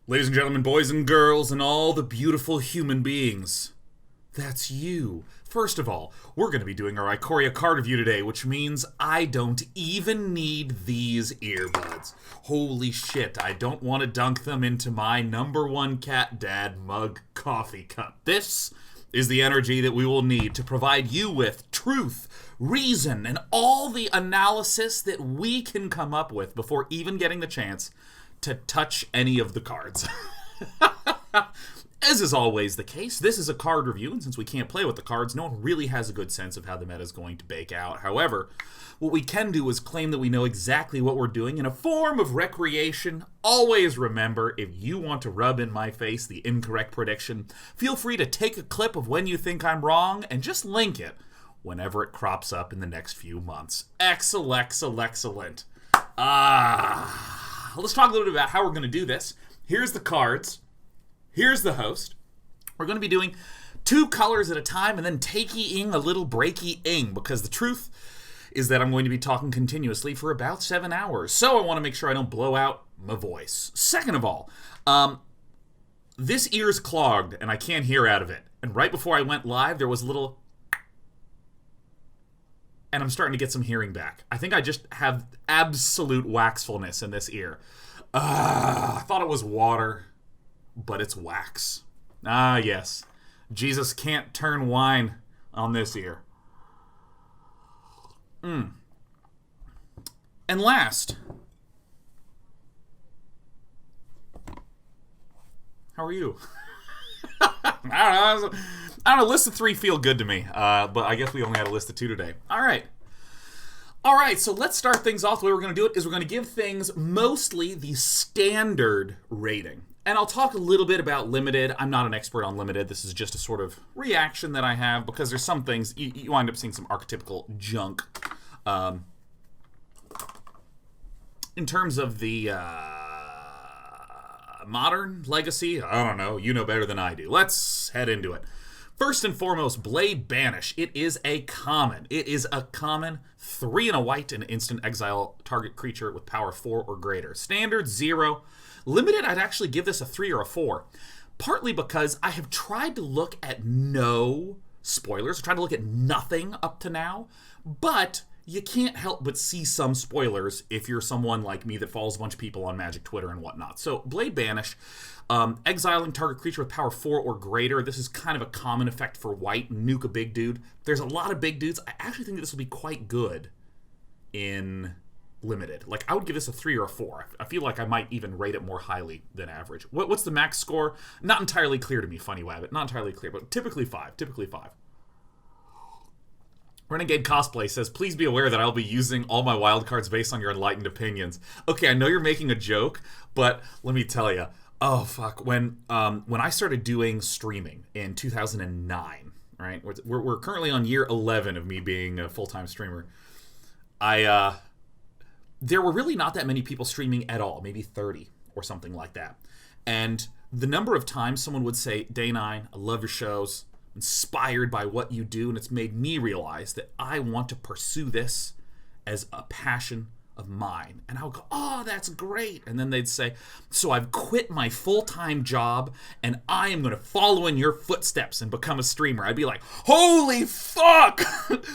Ladies and gentlemen, boys and girls, and all the beautiful human beings. That's you. First of all, we're going to be doing our Ikoria card review today, which means I don't even need these earbuds. Holy shit, I don't want to dunk them into my #1 cat dad mug coffee cup. This is the energy that we will need to provide you with truth, reason, and all the analysis that we can come up with before even getting the chance to touch any of the cards. As is always the case, this is a card review, and since we can't play with the cards, no one really has a good sense of how the meta is going to bake out. However, what we can do is claim that we know exactly what we're doing in a form of recreation. Always remember, if you want to rub in my face the incorrect prediction, feel free to take a clip of when you think I'm wrong and just link it whenever it crops up in the next few months. Excellent. Let's talk a little bit about how we're going to do this. Here's the cards. Here's the host. We're going to be doing 2 colors at a time and then takey-ing a little breaky-ing, because the truth is that I'm going to be talking continuously for about 7 hours. So I want to make sure I don't blow out my voice. Second of all, this ear's clogged and I can't hear out of it. And right before I went live, there was a little... and I'm starting to get some hearing back. I think I just have absolute waxfulness in this ear. I thought it was water, but it's wax. Ah, yes. Jesus can't turn wine on this ear. And last, how are you? I don't know, list of 3 feel good to me, but I guess we only had a list of 2 today. All right, so let's start things off. The way we're going to do it is we're going to give things mostly the standard rating. And I'll talk a little bit about limited. I'm not an expert on limited. This is just a sort of reaction that I have, because there's some things, you wind up seeing some archetypical junk. In terms of the modern legacy, I don't know, you know better than I do. Let's head into it. First and foremost, Blade Banish. It is a common. It is a common 3 and a white, and instant exile target creature with power 4 or greater. Standard 0. Limited, I'd actually give this a 3 or a 4. Partly because I have tried to look at no spoilers. I've tried to look at nothing up to now. But you can't help but see some spoilers if you're someone like me that follows a bunch of people on Magic Twitter and whatnot. So, Blade Banish, exiling target creature with power 4 or greater. This is kind of a common effect for white. Nuke a big dude. There's a lot of big dudes. I actually think that this will be quite good in limited. Like, I would give this a 3 or a 4. I feel like I might even rate it more highly than average. What's the max score? Not entirely clear to me, Funny Wabbit. Not entirely clear, but typically 5. Renegade Cosplay says, please be aware that I'll be using all my wildcards based on your enlightened opinions. Okay, I know you're making a joke, but let me tell you. Oh, fuck. When I started doing streaming in 2009, right? We're currently on year 11 of me being a full-time streamer. There were really not that many people streaming at all, maybe 30 or something like that. And the number of times someone would say, Day 9, I love your shows, inspired by what you do, and it's made me realize that I want to pursue this as a passion of mine. And I would go, oh, that's great. And then they'd say, so I've quit my full-time job and I am going to follow in your footsteps and become a streamer. I'd be like, holy fuck!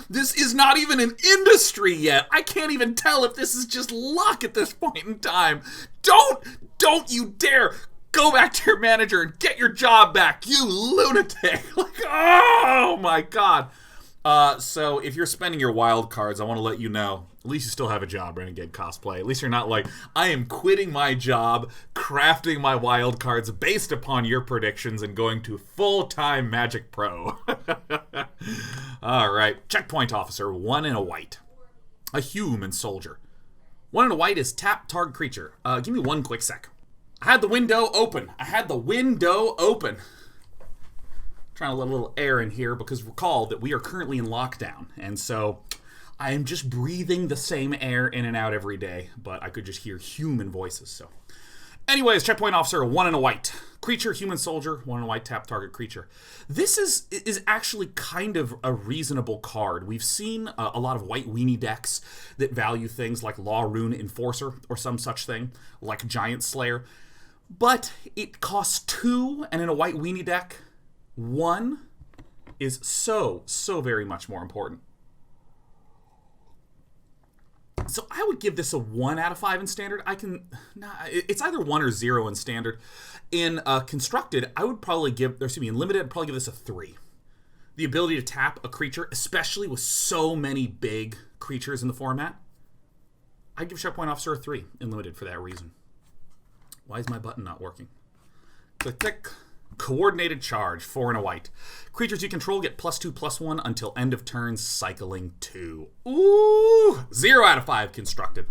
This is not even an industry yet. I can't even tell if this is just luck at this point in time. Don't you dare go back to your manager and get your job back, you lunatic. Like, oh my god. So if you're spending your wild cards, I want to let you know, at least you still have a job, Renegade Cosplay. At least you're not like, I am quitting my job, crafting my wild cards based upon your predictions and going to full-time Magic Pro. Alright, Checkpoint Officer, 1 and a white. A human soldier. 1 and a white is tap target creature. Give me 1 quick sec. I had the window open. Trying to let a little air in here, because recall that we are currently in lockdown, and so I am just breathing the same air in and out every day, but I could just hear human voices. So anyways, Checkpoint Officer, 1 and a white. Creature, human soldier, 1 and a white, tap target creature. This is actually kind of a reasonable card. We've seen a lot of white weenie decks that value things like Law Rune Enforcer or some such thing, like Giant Slayer. But it costs 2, and in a white weenie deck, 1 is so very much more important. So I would give this a 1 out of 5 in Standard. It's either 1 or 0 in Standard. In Constructed, I would probably in Limited, I'd probably give this a 3. The ability to tap a creature, especially with so many big creatures in the format, I'd give Sharp Point Officer a 3 in Limited for that reason. Why is my button not working? Click, click. Coordinated Charge, 4 and a white. Creatures you control get +2/+1 until end of turn, cycling 2. Ooh! 0 out of 5 Constructed.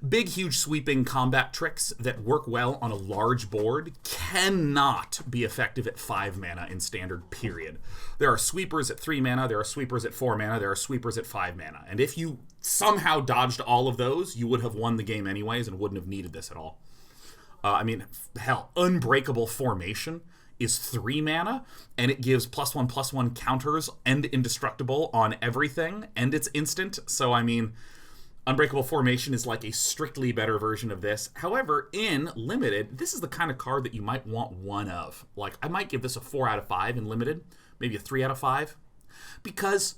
Big, huge, sweeping combat tricks that work well on a large board cannot be effective at 5 mana in Standard, period. There are sweepers at 3 mana, there are sweepers at 4 mana, there are sweepers at 5 mana. And if you somehow dodged all of those, you would have won the game anyways and wouldn't have needed this at all. Hell, Unbreakable Formation is 3 mana, and it gives +1/+1 counters and indestructible on everything, and it's instant. So, Unbreakable Formation is like a strictly better version of this. However, in Limited, this is the kind of card that you might want 1 of. Like, I might give this a 4 out of 5 in Limited, maybe a 3 out of 5, because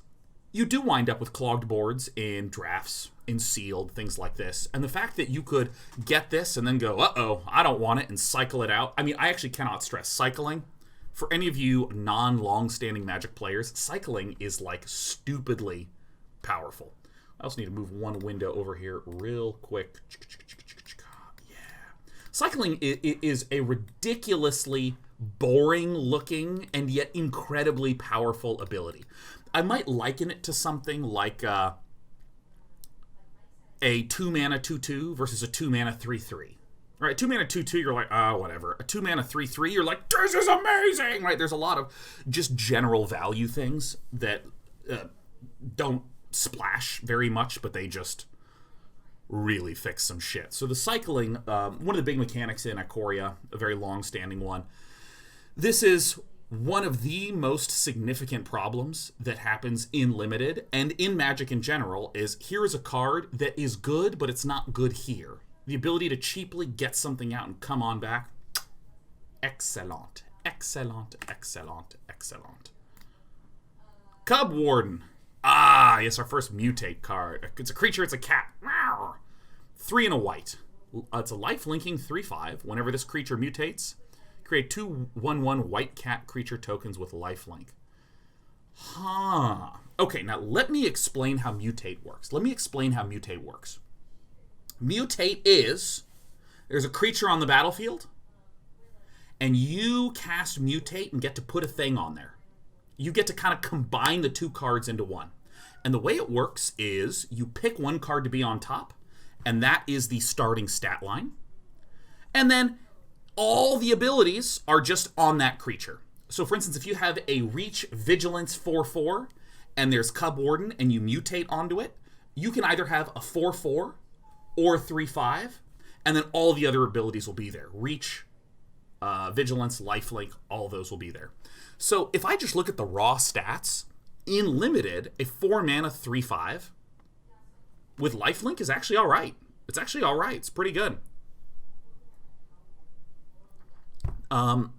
you do wind up with clogged boards in drafts, in sealed, things like this. And the fact that you could get this and then go, uh-oh, I don't want it, and cycle it out. I actually cannot stress cycling. For any of you non-long-standing Magic players, cycling is, like, stupidly powerful. I also need to move one window over here real quick. Yeah. Cycling is a ridiculously boring-looking and yet incredibly powerful ability. I might liken it to something like a 2-mana 2/2 versus a 2-mana 3/3. Right, 2-mana 2/2, you're like, whatever. A 2-mana 3/3, you're like, this is amazing! Right, there's a lot of just general value things that don't splash very much, but they just really fix some shit. So the cycling, one of the big mechanics in Ikoria, a very long-standing one, this is one of the most significant problems that happens in Limited and in Magic in general is here is a card that is good, but it's not good here. The ability to cheaply get something out and come on back, excellent, excellent, excellent, excellent. Cub Warden. Ah, yes, our first mutate card. It's a creature, it's a cat. 3 and a white. It's a life-linking 3/5. Whenever this creature mutates, create 2/1/1 white cat creature tokens with lifelink. Okay, now let me explain how mutate works. Mutate is, there's a creature on the battlefield, and you cast mutate and get to put a thing on there. You get to kind of combine the 2 cards into one. And the way it works is you pick one card to be on top, and that is the starting stat line. And then all the abilities are just on that creature. So for instance, if you have a Reach Vigilance 4/4, and there's Cub Warden, and you mutate onto it, you can either have a 4/4 or 3/5, and then all the other abilities will be there. Reach, Vigilance, Lifelink, all of those will be there. So if I just look at the raw stats, in Limited, a 4-mana 3/5 with lifelink is actually all right. It's actually all right. It's pretty good. The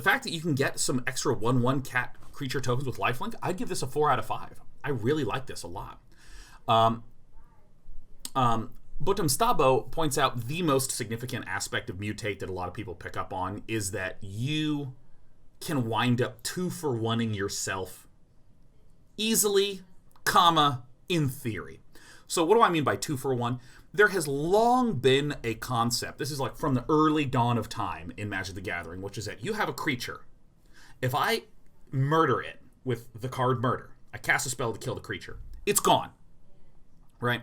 fact that you can get some extra 1/1 cat creature tokens with lifelink, I'd give this a 4 out of 5. I really like this a lot. Botum Stabo points out the most significant aspect of mutate that a lot of people pick up on is that you can wind up 2-for-1ing yourself easily, in theory. So what do I mean by 2-for-1? There has long been a concept, this is like from the early dawn of time in Magic the Gathering, which is that you have a creature. If I murder it with the card Murder, I cast a spell to kill the creature, it's gone, right?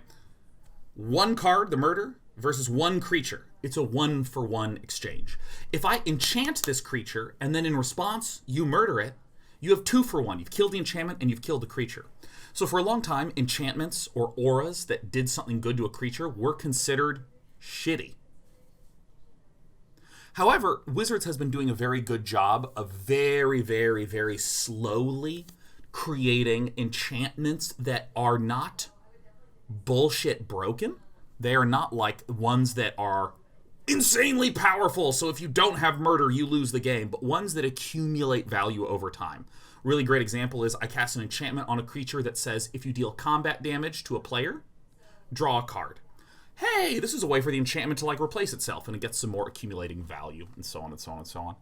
One card, the Murder, versus one creature. It's a 1-for-1 exchange. If I enchant this creature, and then in response, you murder it, you have 2-for-1. You've killed the enchantment, and you've killed the creature. So for a long time, enchantments or auras that did something good to a creature were considered shitty. However, Wizards has been doing a very good job of very, very, very slowly creating enchantments that are not bullshit broken, They are not like ones that are insanely powerful, so if you don't have murder, you lose the game, but ones that accumulate value over time. Really great example is I cast an enchantment on a creature that says if you deal combat damage to a player, draw a card. Hey, this is a way for the enchantment to like replace itself, and it gets some more accumulating value, and so on and so on and so on.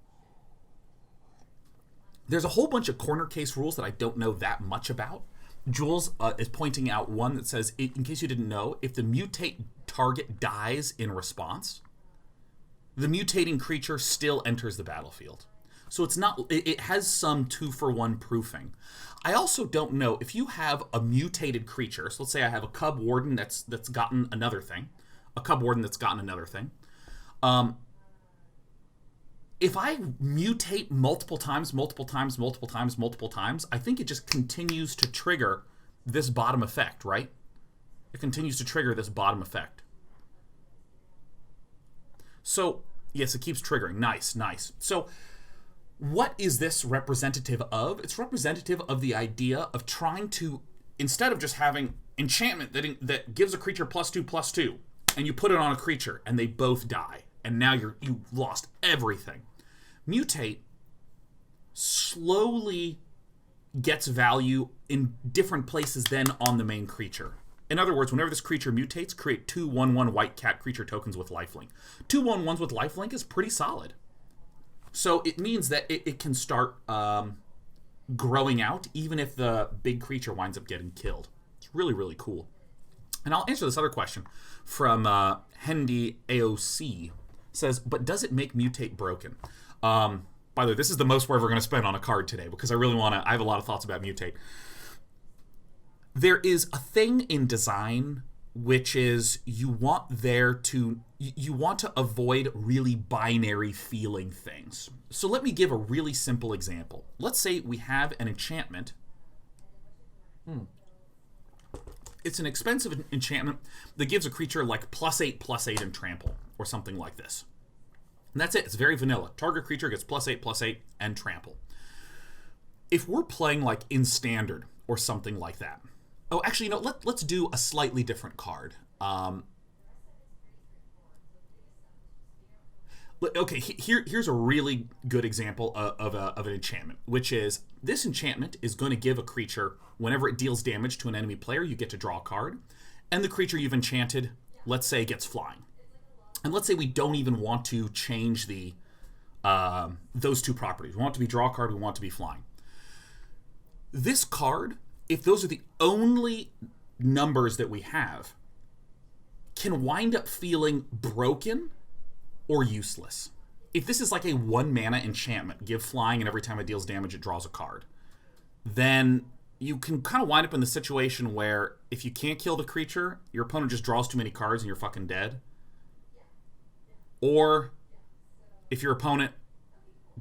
There's a whole bunch of corner case rules that I don't know that much about. Jules is pointing out one that says, in case you didn't know, if the mutate target dies in response, the mutating creature still enters the battlefield. So it's not, it has some 2-for-1 proofing. I also don't know if you have a mutated creature. So let's say I have a Cub Warden that's gotten another thing, if I mutate multiple times, I think it just continues to trigger this bottom effect, right? It continues to trigger this bottom effect. So, yes, it keeps triggering. Nice, nice. So, what is this representative of? It's representative of the idea of trying to, instead of just having enchantment that gives a creature +2/+2, and you put it on a creature, and they both die, and now you've lost everything. Mutate slowly gets value in different places than on the main creature. In other words, whenever this creature mutates, create 2 1/1 white cat creature tokens with lifelink. 2 1/1s with lifelink is pretty solid. So it means that it can start growing out even if the big creature winds up getting killed. It's really, really cool. And I'll answer this other question from Hendy AOC. Says, but does it make mutate broken? By the way, this is the most we're ever going to spend on a card today because I really want to, I have a lot of thoughts about mutate. There is a thing in design which is you want to avoid really binary feeling things. So let me give a really simple example. Let's say we have an enchantment. It's an expensive enchantment that gives a creature like +8/+8 and trample or something like this. And that's it. It's very vanilla. Target creature gets +8/+8 and trample. If we're playing like in standard or something like that. Oh, actually, let's do a slightly different card. Okay, here's a really good example of an enchantment, which is this enchantment is going to give a creature, whenever it deals damage to an enemy player, you get to draw a card, and the creature you've enchanted, let's say, gets flying. And let's say we don't even want to change those two properties. We want it to be draw a card, we want it to be flying. This card, if those are the only numbers that we have, can wind up feeling broken or useless. If this is like a 1 mana enchantment, give flying, and every time it deals damage, it draws a card, then you can kind of wind up in the situation where if you can't kill the creature, your opponent just draws too many cards and you're fucking dead. Or if your opponent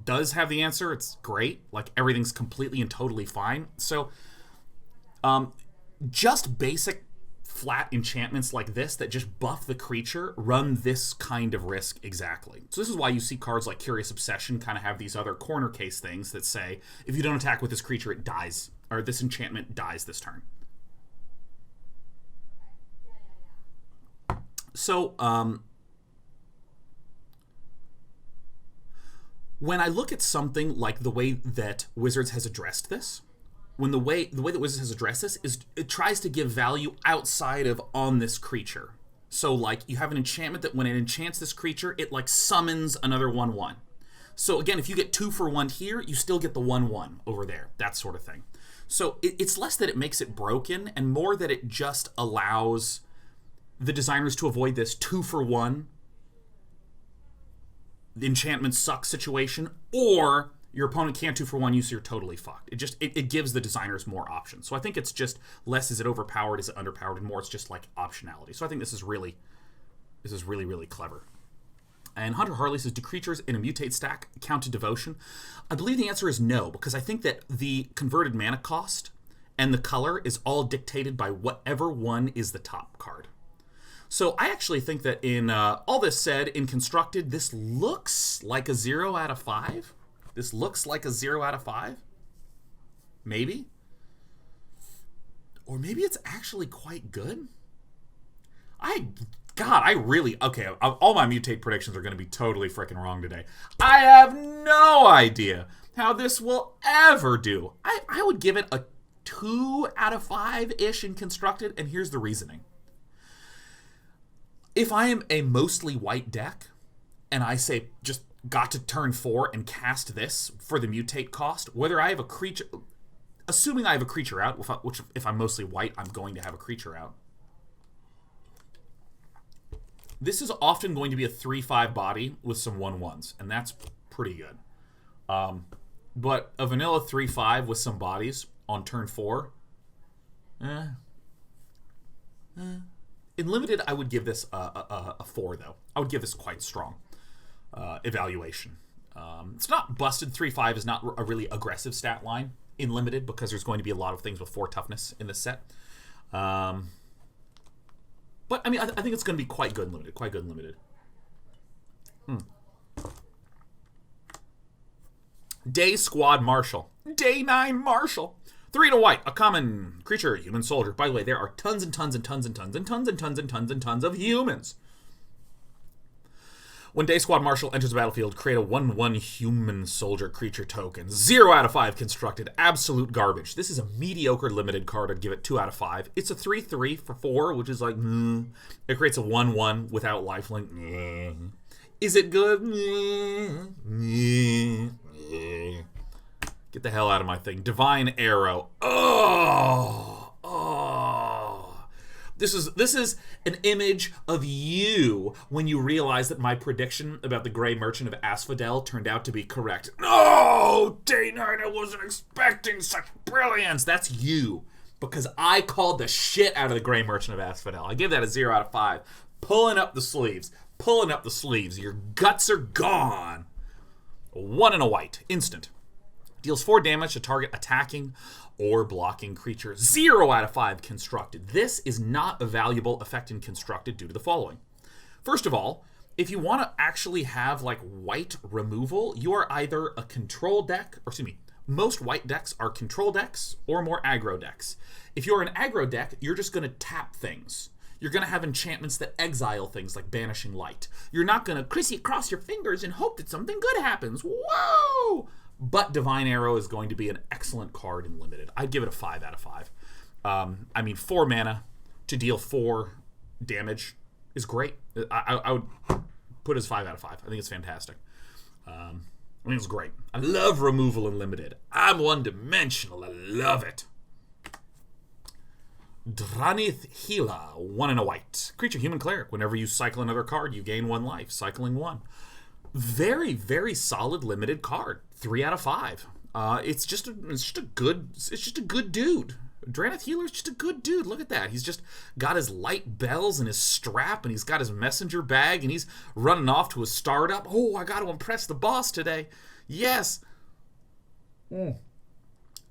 does have the answer, it's great. Like, everything's completely and totally fine. So, just basic flat enchantments like this that just buff the creature run this kind of risk exactly. So this is why you see cards like Curious Obsession kind of have these other corner case things that say, if you don't attack with this creature, it dies, or this enchantment dies this turn. So, when I look at something like the way that Wizards has addressed this, the way that Wizards has addressed this is it tries to give value outside of on this creature. So, like, you have an enchantment that when it enchants this creature, it, like, summons another 1/1. So, again, if you get 2 for 1 here, you still get the 1/1 over there, that sort of thing. So, it's less that it makes it broken and more that it just allows the designers to avoid this 2 for 1 the enchantment sucks situation, or your opponent can't 2 for 1 you, so you're totally fucked. It gives the designers more options. So I think it's just less is it overpowered, is it underpowered, and more it's just like optionality. So I think this is really, really clever. And Hunter Harley says, do creatures in a mutate stack count to devotion? I believe the answer is no, because I think that the converted mana cost and the color is all dictated by whatever one is the top card. So I actually think that in all this said, in Constructed, this looks like a 0 out of 5. This looks like a 0 out of 5. Maybe. Or maybe it's actually quite good. I God, I really... Okay, all my mutate predictions are going to be totally freaking wrong today. I have no idea how this will ever do. I would give it a 2 out of 5-ish in constructed, and here's the reasoning. If I am a mostly white deck, and I say just got to turn 4 and cast this for the mutate cost, whether I have a creature... Assuming I have a creature out, which if I'm mostly white, I'm going to have a creature out. This is often going to be a 3/5 body with some 1/1s, and that's pretty good. But a vanilla 3/5 with some bodies on turn 4, in limited, I would give this a 4, though. I would give this quite strong evaluation. It's not busted. 3/5 is not a really aggressive stat line in limited because there's going to be a lot of things with 4 toughness in this set. But, I mean, I think it's going to be quite good in limited. Quite good in limited. Day Squad Marshal. Day 9 Marshal. 3 and a white. A common creature, human soldier. By the way, there are tons and tons and tons and tons and tons and tons and tons and tons of humans. When Day Squad Marshal enters the battlefield, create a 1/1 human soldier creature token. 0 out of 5 constructed. Absolute garbage. This is a mediocre limited card. I'd give it 2 out of 5. It's a 3/3 for 4, which is like, It creates a 1/1 without lifelink. Is it good? Get the hell out of my thing. Divine Arrow. This is an image of you when you realize that my prediction about the Grey Merchant of Asphodel turned out to be correct. No! Day 9, I wasn't expecting such brilliance. That's you. Because I called the shit out of the Grey Merchant of Asphodel. I give that a 0 out of 5. Pulling up the sleeves. Pulling up the sleeves. Your guts are gone. 1 and a white. Instant. Deals 4 damage to target attacking or blocking creature. 0 out of 5 constructed. This is not a valuable effect in constructed due to the following. First of all, if you want to actually have like white removal, you are either a control deck, or excuse me, most white decks are control decks or more aggro decks. If you're an aggro deck, you're just going to tap things. You're going to have enchantments that exile things like Banishing Light. You're not going to cross your fingers and hope that something good happens. Whoa! But Divine Arrow is going to be an excellent card in limited. I'd give it a 5 out of 5. I mean, 4 mana to deal 4 damage is great. I would put it as 5 out of 5. I think it's fantastic. I think it's great. I love removal in limited. I'm one-dimensional. I love it. Dranith Hila, 1 and a white. Creature, human cleric. Whenever you cycle another card, you gain 1 life. Cycling 1. Very, very solid limited card. 3 out of 5. It's just a good dude. Dranith Healer's just a good dude. Look at that. He's just got his light bells and his strap, and he's got his messenger bag, and he's running off to a startup. Oh, I got to impress the boss today. Yes.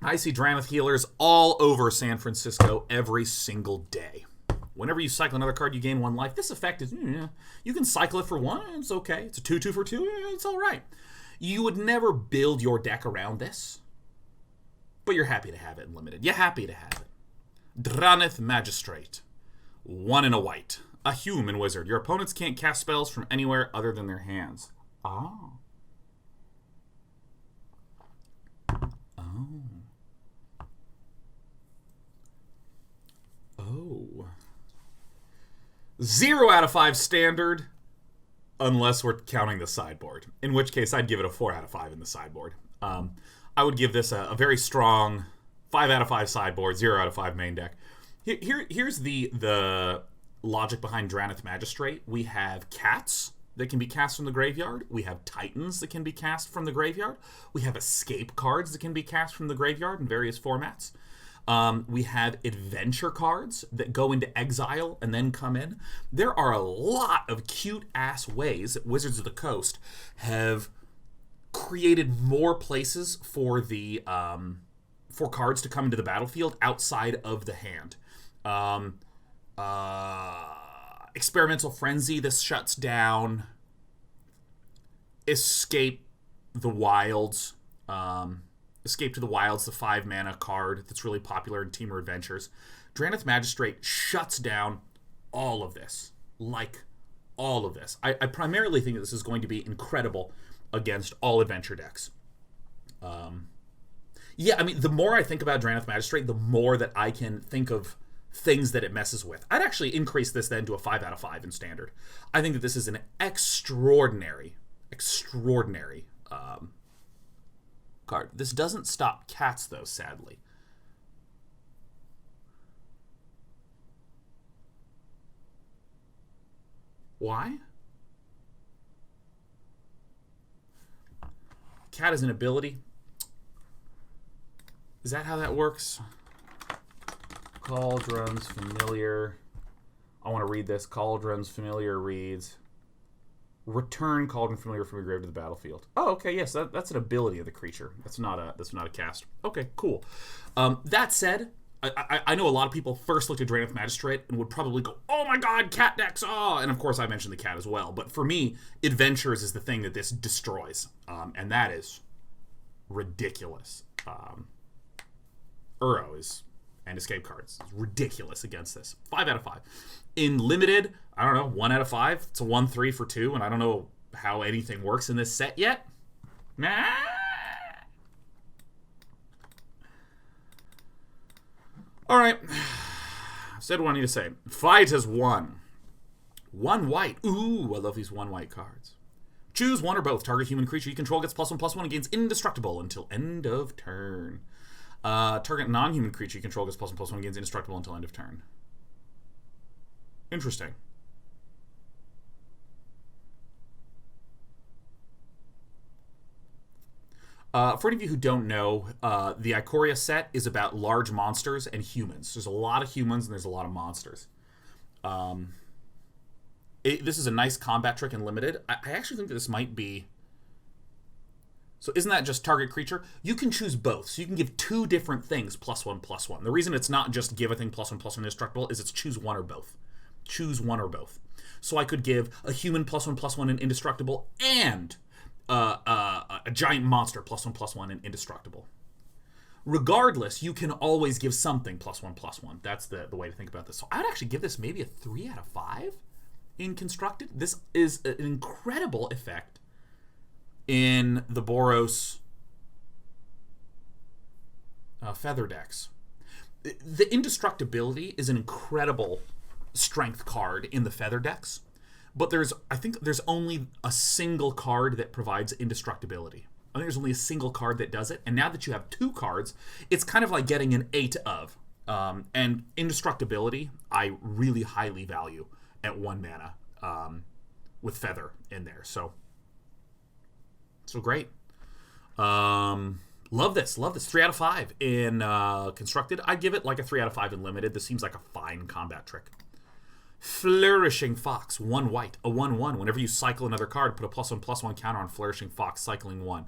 I see Dranith Healers all over San Francisco every single day. Whenever you cycle another card, you gain 1 life. This effect is, you can cycle it for 1. It's okay. It's a 2/2 for 2. It's all right. You would never build your deck around this, but you're happy to have it in limited. You're happy to have it. Dranith Magistrate. 1 and a white. A human wizard. Your opponents can't cast spells from anywhere other than their hands. Oh. 0 out of 5 standard, unless we're counting the sideboard. In which case, I'd give it a 4 out of 5 in the sideboard. I would give this a very strong 5 out of 5 sideboard, 0 out of 5 main deck. Here's the logic behind Dranith Magistrate. We have cats that can be cast from the graveyard. We have titans that can be cast from the graveyard. We have escape cards that can be cast from the graveyard in various formats. We have adventure cards that go into exile and then come in. There are a lot of cute-ass ways that Wizards of the Coast have created more places for the for cards to come into the battlefield outside of the hand. Experimental Frenzy, this shuts down. Escape the Wilds. Escape to the Wilds, the 5 mana card that's really popular in Teamer Adventures. Dranith Magistrate shuts down all of this. like all of this. I primarily think that this is going to be incredible against all adventure decks. Yeah, I mean, the more I think about Drannith Magistrate, the more that I can think of things that it messes with. I'd actually increase this then to a 5 out of 5 in Standard. I think that this is an extraordinary card. This doesn't stop cats, though, sadly. Why? Cat is an ability. Is that how that works? Cauldron's Familiar. I want to read this. Cauldron's Familiar reads, return Cauldron Familiar from your grave to the battlefield. Oh, okay, yes, that's an ability of the creature. That's not a cast. Okay, cool. That said, I know a lot of people first looked at Drannith Magistrate and would probably go, oh my god, cat decks, oh! And of course I mentioned the cat as well. But for me, Adventures is the thing that this destroys. And that is ridiculous. Uro is, and escape cards, is ridiculous against this. 5 out of 5. In Limited, I don't know, 1 out of 5. It's a 1-3 for 2, and I don't know how anything works in this set yet. Nah. Alright. I've said what I need to say. Fight has won. 1 white. Ooh, I love these 1 white cards. Choose one or both. Target human creature you control gets +1/+1 and gains indestructible until end of turn. Target non-human creature you control gets +1/+1 and gains indestructible until end of turn. Interesting. For any of you who don't know, the Ikoria set is about large monsters and humans. There's a lot of humans and there's a lot of monsters. This is a nice combat trick in Limited. I actually think that this might be... So isn't that just target creature? You can choose both. So you can give 2 different things +1/+1. The reason it's not just give a thing +1/+1 indestructible is it's choose one or both. Choose one or both. So I could give a human +1/+1 and indestructible and a giant monster +1/+1 and indestructible. Regardless, you can always give something +1/+1. That's the way to think about this. So I would actually give this maybe a 3 out of 5 in Constructed. This is an incredible effect in the Boros feather decks. The indestructibility is an incredible strength card in the feather decks, but I think there's only a single card that provides indestructibility. I think there's only a single card that does it, and now that you have 2 cards, it's kind of like getting an 8 of. And indestructibility, I really highly value at 1 mana with feather in there. So great. Love this. 3 out of 5 in Constructed. I'd give it like a 3 out of 5 in Limited. This seems like a fine combat trick. Flourishing Fox, 1 white, a 1/1. Whenever you cycle another card, put a +1/+1 counter on Flourishing Fox, cycling 1.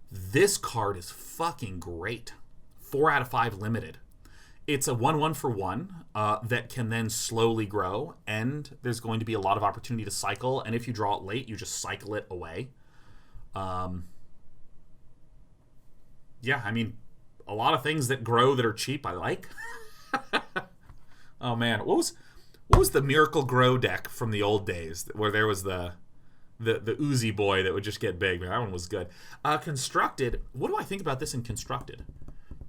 This card is fucking great. 4 out of 5 Limited. It's a 1/1 for 1 that can then slowly grow, and there's going to be a lot of opportunity to cycle, and if you draw it late, you just cycle it away. Yeah, I mean, a lot of things that grow that are cheap I like. Oh man, what was the Miracle Grow deck from the old days where there was the Uzi boy that would just get big? Man, that one was good. Constructed, what do I think about this in Constructed?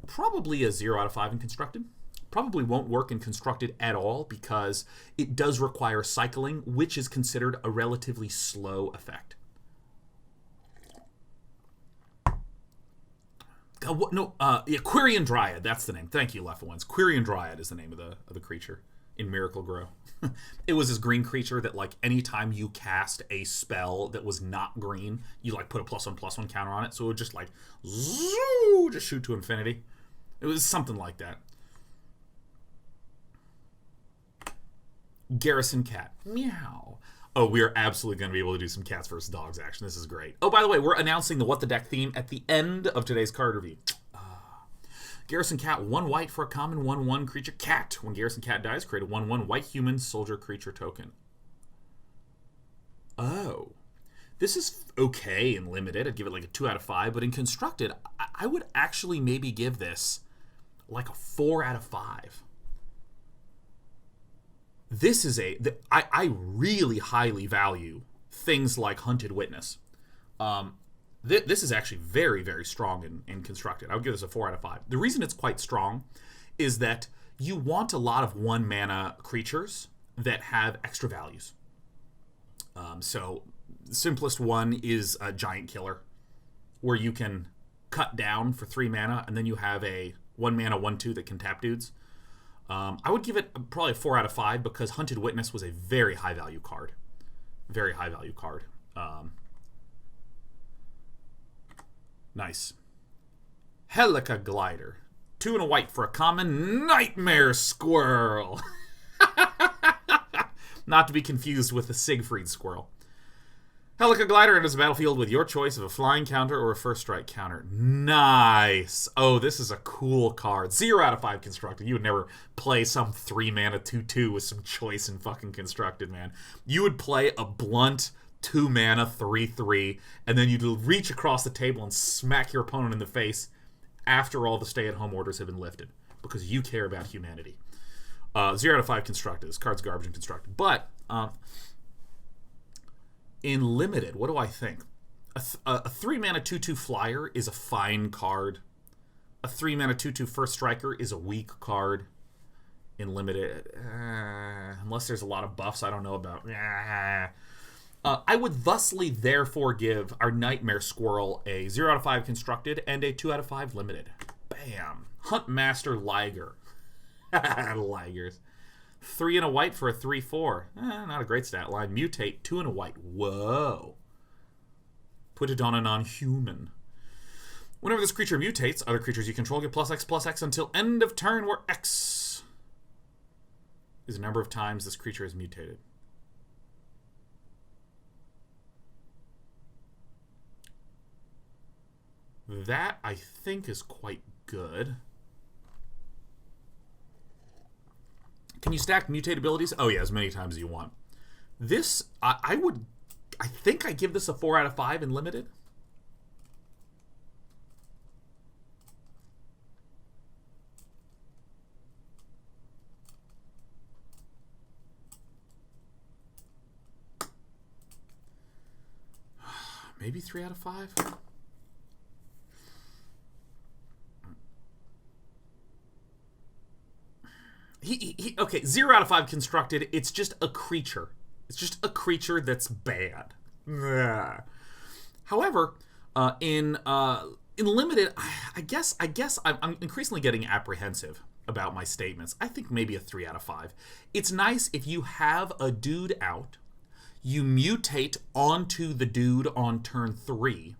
Probably a 0 out of 5 in Constructed. Probably won't work in Constructed at all because it does require cycling, which is considered a relatively slow effect. Yeah, Quirion Dryad, that's the name. Thank you, Leffowens. Quirion Dryad is the name of the creature in Miracle Grow. It was this green creature that, like, anytime you cast a spell that was not green, you, like, put a +1/+1 counter on it, so it would just, like, zoo, just shoot to infinity. It was something like that. Garrison Cat. Meow. Oh, we are absolutely going to be able to do some cats versus dogs action. This is great. Oh, by the way, we're announcing the What the Deck theme at the end of today's card review. Garrison Cat, 1 white for a common 1/1 creature cat. When Garrison Cat dies, create a 1/1 white human soldier creature token. Oh. This is okay in Limited. I'd give it like a 2 out of 5, but in Constructed, I would actually maybe give this like a 4 out of 5. this is I really highly value things like Hunted Witness. This is actually very, very strong in constructed. I would give this a 4 out of 5. The reason it's quite strong is that you want a lot of 1 mana creatures that have extra values. So the simplest one is a Giant Killer, where you can cut down for 3 mana, and then you have a 1 mana 1/2 that can tap dudes. I would give it probably a 4 out of 5 because Hunted Witness was a very high value card. Very high value card. Nice. Helica Glider. 2 and a white for a common Nightmare Squirrel. Not to be confused with the Siegfried Squirrel. Helica Glider enters the battlefield with your choice of a flying counter or a first strike counter. Nice. Oh, this is a cool card. 0 out of 5 constructed. You would never play some 3 mana 2/2 with some choice in fucking constructed, man. You would play a blunt 2 mana 3/3, and then you'd reach across the table and smack your opponent in the face after all the stay-at-home orders have been lifted, because you care about humanity. 0 out of 5 constructed. This card's garbage and constructed. But in limited, what do I think? A 3 mana 2/2 flyer is a fine card. A 3 mana 2/2 first striker is a weak card. In limited, unless there's a lot of buffs I don't know about. I would thusly therefore give our Nightmare Squirrel a 0 out of 5 constructed and a 2 out of 5 limited. Bam. Huntmaster Liger. Ligers. 3 and a white for a 3/4. Not a great stat line. Mutate, 2 and a white. Whoa. Put it on a non-human. Whenever this creature mutates, other creatures you control get +X/+X until end of turn, where X is the number of times this creature is mutated. That, I think, is quite good. Can you stack mutate abilities? Oh yeah, as many times as you want. This, I think I give this a 4 out of 5 in limited. Maybe 3 out of 5? Okay, 0 out of 5 constructed. It's just a creature. It's just a creature that's bad. Ugh. However, in limited, I guess I'm increasingly getting apprehensive about my statements. I think maybe a 3 out of 5. It's nice if you have a dude out, you mutate onto the dude on turn 3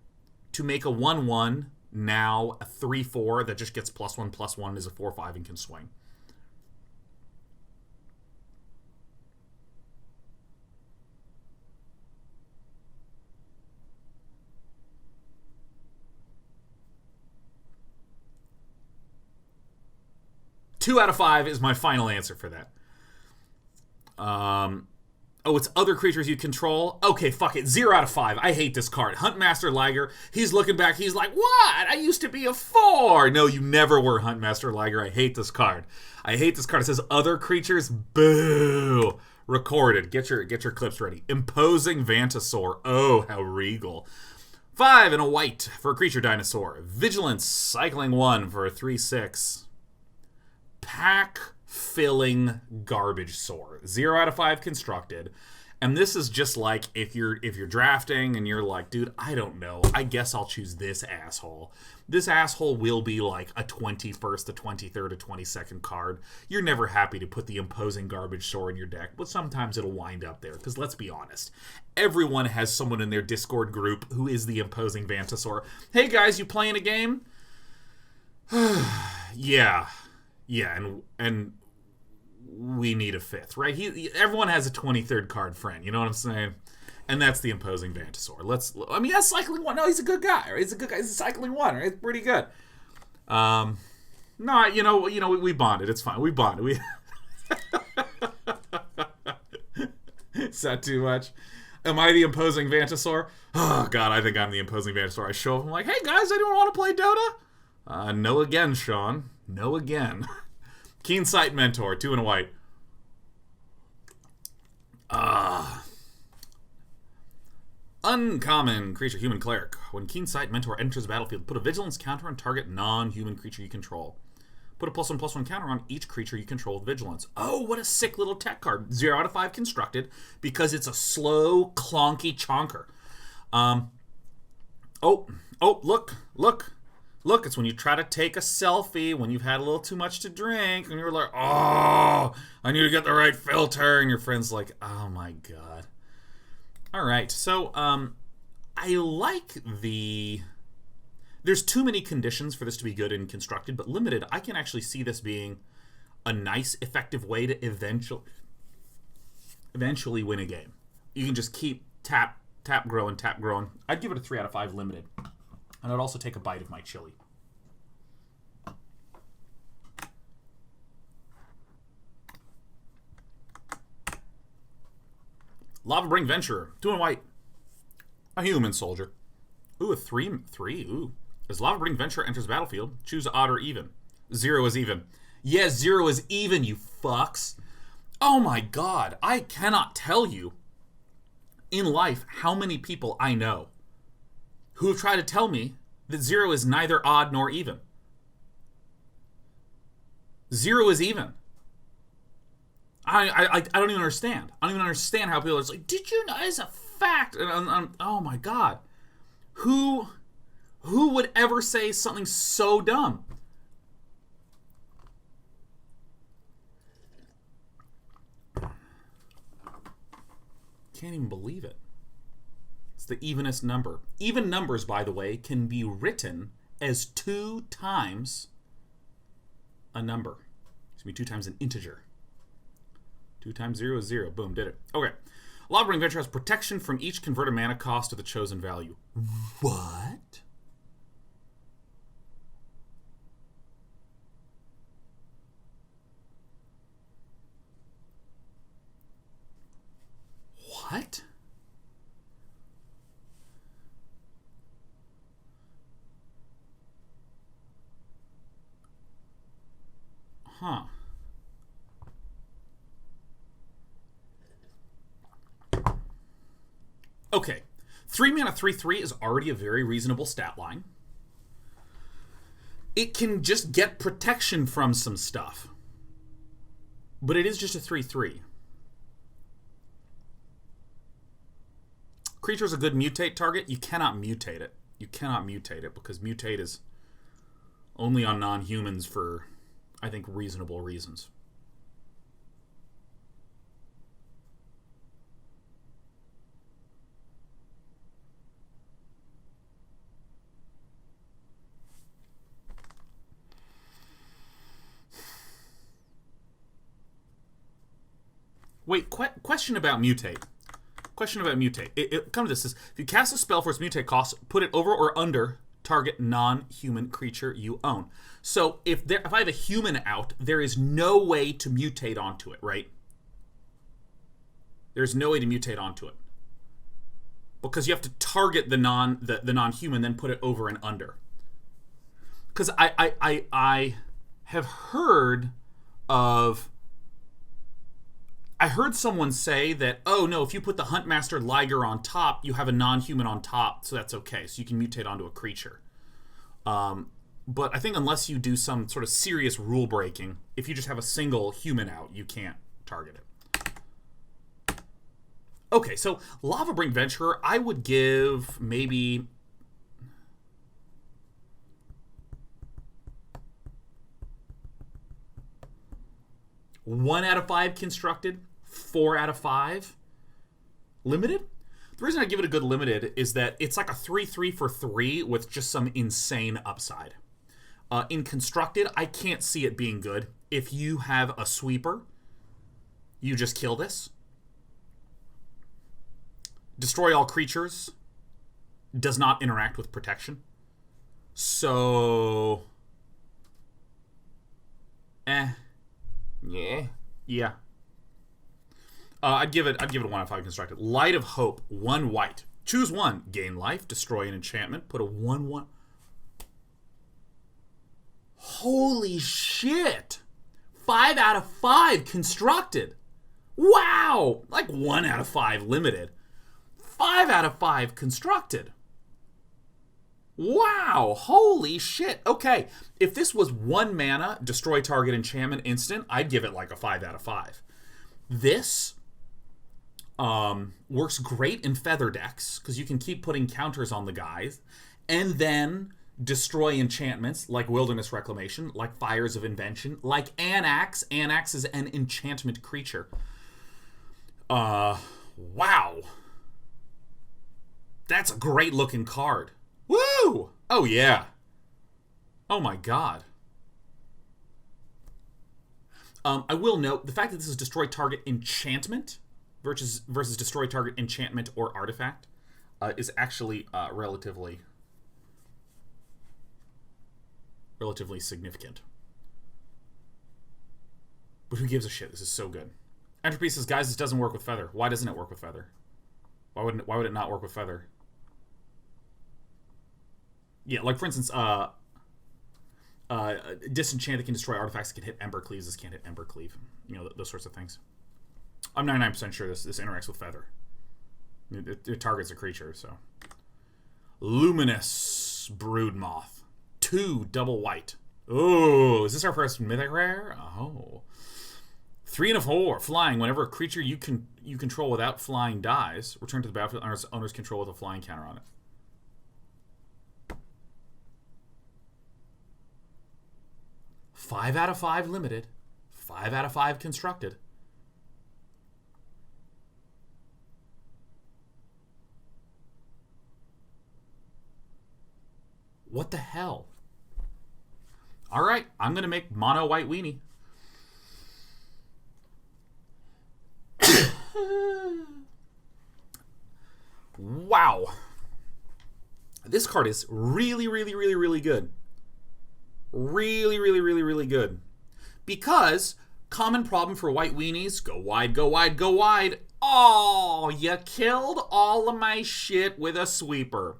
to make a 1/1, now a 3/4 that just gets +1/+1 is a 4/5 and can swing. Two out of 5 is my final answer for that. Oh, it's other creatures you control? Okay, fuck it. 0 out of 5. I hate this card. Huntmaster Liger. He's looking back. He's like, what? I used to be a 4. No, you never were, Huntmaster Liger. I hate this card. I hate this card. It says other creatures. Boo. Recorded. Get your clips ready. Imposing Vantasaur. Oh, how regal. 5 and a white for a creature dinosaur. Vigilance. Cycling 1 for a 3/6. Pack-filling garbage sore. 0 out of 5 constructed. And this is just like if you're drafting and you're like, dude, I don't know. I guess I'll choose this asshole. This asshole will be like a 21st, a 23rd, a 22nd card. You're never happy to put the imposing garbage sore in your deck, but sometimes it'll wind up there. Because let's be honest, everyone has someone in their Discord group who is the imposing Vantasaur. Hey guys, you playing a game? Yeah. Yeah, and we need a 5th, right? Everyone has a 23rd card friend, you know what I'm saying? And that's the imposing Vantasaur. That's cycling 1. No, he's a good guy. Right? He's a good guy. He's a cycling 1. Right? It's pretty good. No, we bonded. It's fine. We bonded. Is that too much? Am I the imposing Vantasaur? Oh, God, I think I'm the imposing Vantasaur. I show up, I'm like, hey, guys, anyone want to play Dota? No again, Sean. No again. Keen Sight Mentor, 2 and a white. Uncommon creature, human cleric. When Keensight Mentor enters the battlefield, put a vigilance counter on target non-human creature you control. Put a +1/+1 counter on each creature you control with vigilance. Oh, what a sick little tech card. 0 out of 5 constructed because it's a slow, clonky chonker. Look, it's when you try to take a selfie when you've had a little too much to drink and you're like, oh, I need to get the right filter. And your friend's like, oh my God. All right, so I like the... There's too many conditions for this to be good and constructed, but limited, I can actually see this being a nice, effective way to eventually win a game. You can just keep tap growing. I'd give it a 3 out of 5 limited. And I'd also take a bite of my chili. Lava-Bring Venturer, 2 and white. A human soldier. Ooh, a 3. Ooh. As Lava-Bring Venturer enters the battlefield, choose odd or even. 0 is even. Yes, 0 is even, you fucks. Oh my God, I cannot tell you in life how many people I know who have tried to tell me that 0 is neither odd nor even. 0 is even. I don't even understand. I don't even understand how people are just like, did you know it's a fact? And oh my God. Who would ever say something so dumb? Can't even believe it. It's the evenest number. Even numbers, by the way, can be written as 2 times a number. It's going to be 2 times an integer. 2 times 0 is 0. Boom, did it. Okay. Lava-Bring Venture has protection from each converted mana cost of the chosen value. What? What? Huh. Okay. 3 mana 3/3 is already a very reasonable stat line. It can just get protection from some stuff. But it is just a 3/3. Creature is a good mutate target. You cannot mutate it. You cannot mutate it because mutate is only on non-humans for, I think, reasonable reasons. Wait, question about mutate. Question about mutate. Come to this. If you cast a spell for its mutate cost, put it over or under target non-human creature you own. So if I have a human out, there is no way to mutate onto it, right? There's no way to mutate onto it. Because you have to target the non-human, then put it over and under. Because I have heard of... I heard someone say that, oh no, if you put the Huntmaster Liger on top, you have a non-human on top, so that's okay. So you can mutate onto a creature. But I think unless you do some sort of serious rule breaking, if you just have a single human out, you can't target it. Okay, so Lava-Bring Venturer, I would give maybe... One out of 5 constructed, 4 out of 5 limited. The reason I give it a good limited is that it's like a 3/3 for 3 with just some insane upside. In constructed, I can't see it being good. If you have a sweeper, you just kill this. Destroy all creatures. Does not interact with protection. So... Yeah. I'd give it a 1 out of 5 constructed. Light of Hope, 1 white. Choose 1. Gain life, destroy an enchantment, put a 1/1. Holy shit! 5 out of 5 constructed. Wow! Like 1 out of 5 limited. 5 out of 5 constructed. Wow! Holy shit. Okay, if this was 1 mana, destroy target enchantment instant, I'd give it like a 5 out of 5. This works great in feather decks, because you can keep putting counters on the guys, and then destroy enchantments like Wilderness Reclamation, like Fires of Invention, like Anax. Anax is an enchantment creature. Wow. That's a great looking card. Woo! Oh, yeah. Oh, my God. I will note, the fact that this is destroy target enchantment versus destroy target enchantment or artifact is actually relatively significant. But who gives a shit? This is so good. Entropy says, guys, this doesn't work with Feather. Why doesn't it work with Feather? Why would it not work with Feather? Yeah, like for instance, Disenchant that can destroy artifacts that can hit Ember Cleaves. This can't hit Ember Cleave. You know, those sorts of things. I'm 99% sure this interacts with Feather. It targets a creature, so. Luminous Broodmoth. 2 double white. Oh, is this our first mythic rare? Oh. 3 and a 4. Flying. Whenever a creature you control without flying dies, return to the battlefield under its owner's control with a flying counter on it. Five out of 5 limited. 5 out of 5 constructed. What the hell? All right, I'm going to make mono white weenie. Wow. This card is really, really, really, really good. Really, really, really, really good. Because, common problem for white weenies, go wide, go wide, go wide. Oh, you killed all of my shit with a sweeper.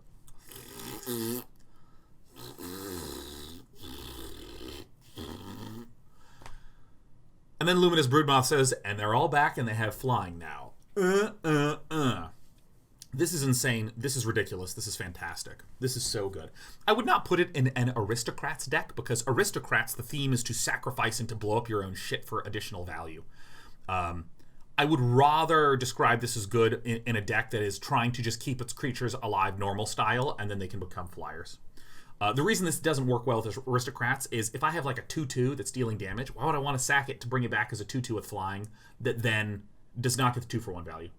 And then Luminous Broodmoth says, and they're all back and they have flying now. This is insane. This is ridiculous. This is fantastic. This is so good. I would not put it in an Aristocrats deck, because Aristocrats, the theme is to sacrifice and to blow up your own shit for additional value. I would rather describe this as good in a deck that is trying to just keep its creatures alive normal style, and then they can become flyers. The reason this doesn't work well with Aristocrats is if I have like a 2-2 that's dealing damage, why would I want to sack it to bring it back as a 2-2 with flying that then does not get the 2-for-1 value?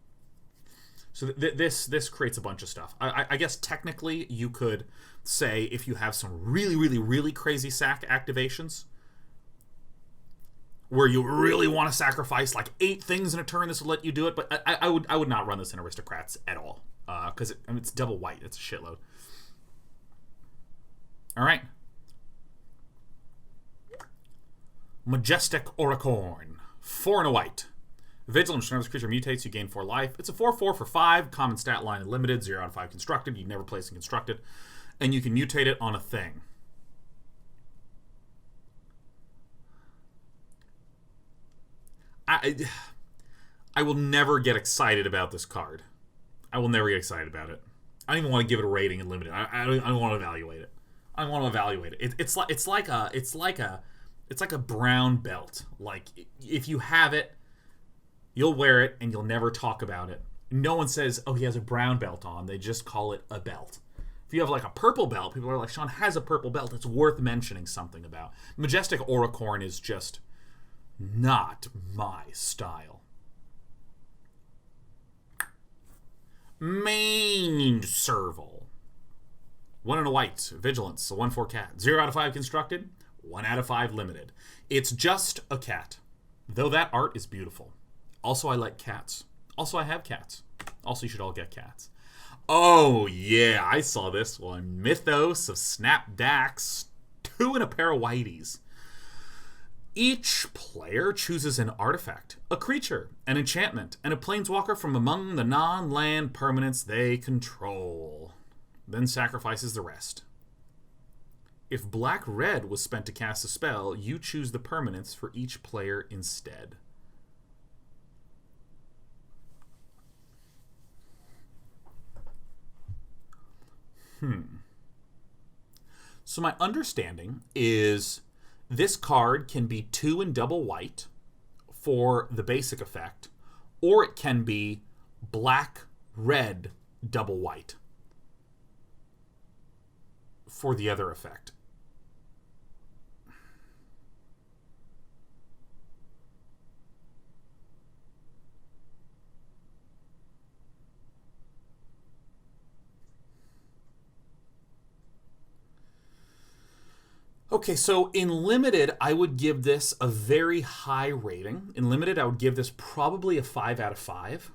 So this creates a bunch of stuff. I guess technically you could say if you have some really, really, really crazy sack activations where you really want to sacrifice like 8 things in a turn, this would let you do it. But I would not run this in Aristocrats at all, because it's double white. It's a shitload. All right. Majestic Oracle. 4 and a white. Vigilance, whenever this creature mutates, you gain 4 life. It's a 4/4 for 5. Common stat line and limited. 0 out of 5 constructed. You never place in constructed. And you can mutate it on a thing. I will never get excited about this card. I will never get excited about it. I don't even want to give it a rating in limited. I don't want to evaluate it. I want to evaluate it. It's like a brown belt. Like if you have it, you'll wear it and you'll never talk about it. No one says, "Oh, he has a brown belt on." They just call it a belt. If you have like a purple belt, people are like, "Sean has a purple belt." It's worth mentioning something about. Majestic Oracle is just not my style. Main Serval. 1 and a white. Vigilance. A 1/4 cat. 0 out of 5 constructed. 1 out of 5 limited. It's just a cat. Though that art is beautiful. Also, I like cats. Also, I have cats. Also, you should all get cats. Oh, yeah. I saw this one. Mythos of Snap Dax. 2 and a pair of whiteys. Each player chooses an artifact, a creature, an enchantment, and a planeswalker from among the non-land permanents they control. Then sacrifices the rest. If black-red was spent to cast a spell, you choose the permanents for each player instead. So my understanding is this card can be 2 and double white for the basic effect, or it can be black, red, double white for the other effect. Okay, so in Limited, I would give this a very high rating. In Limited, I would give this probably a 5 out of 5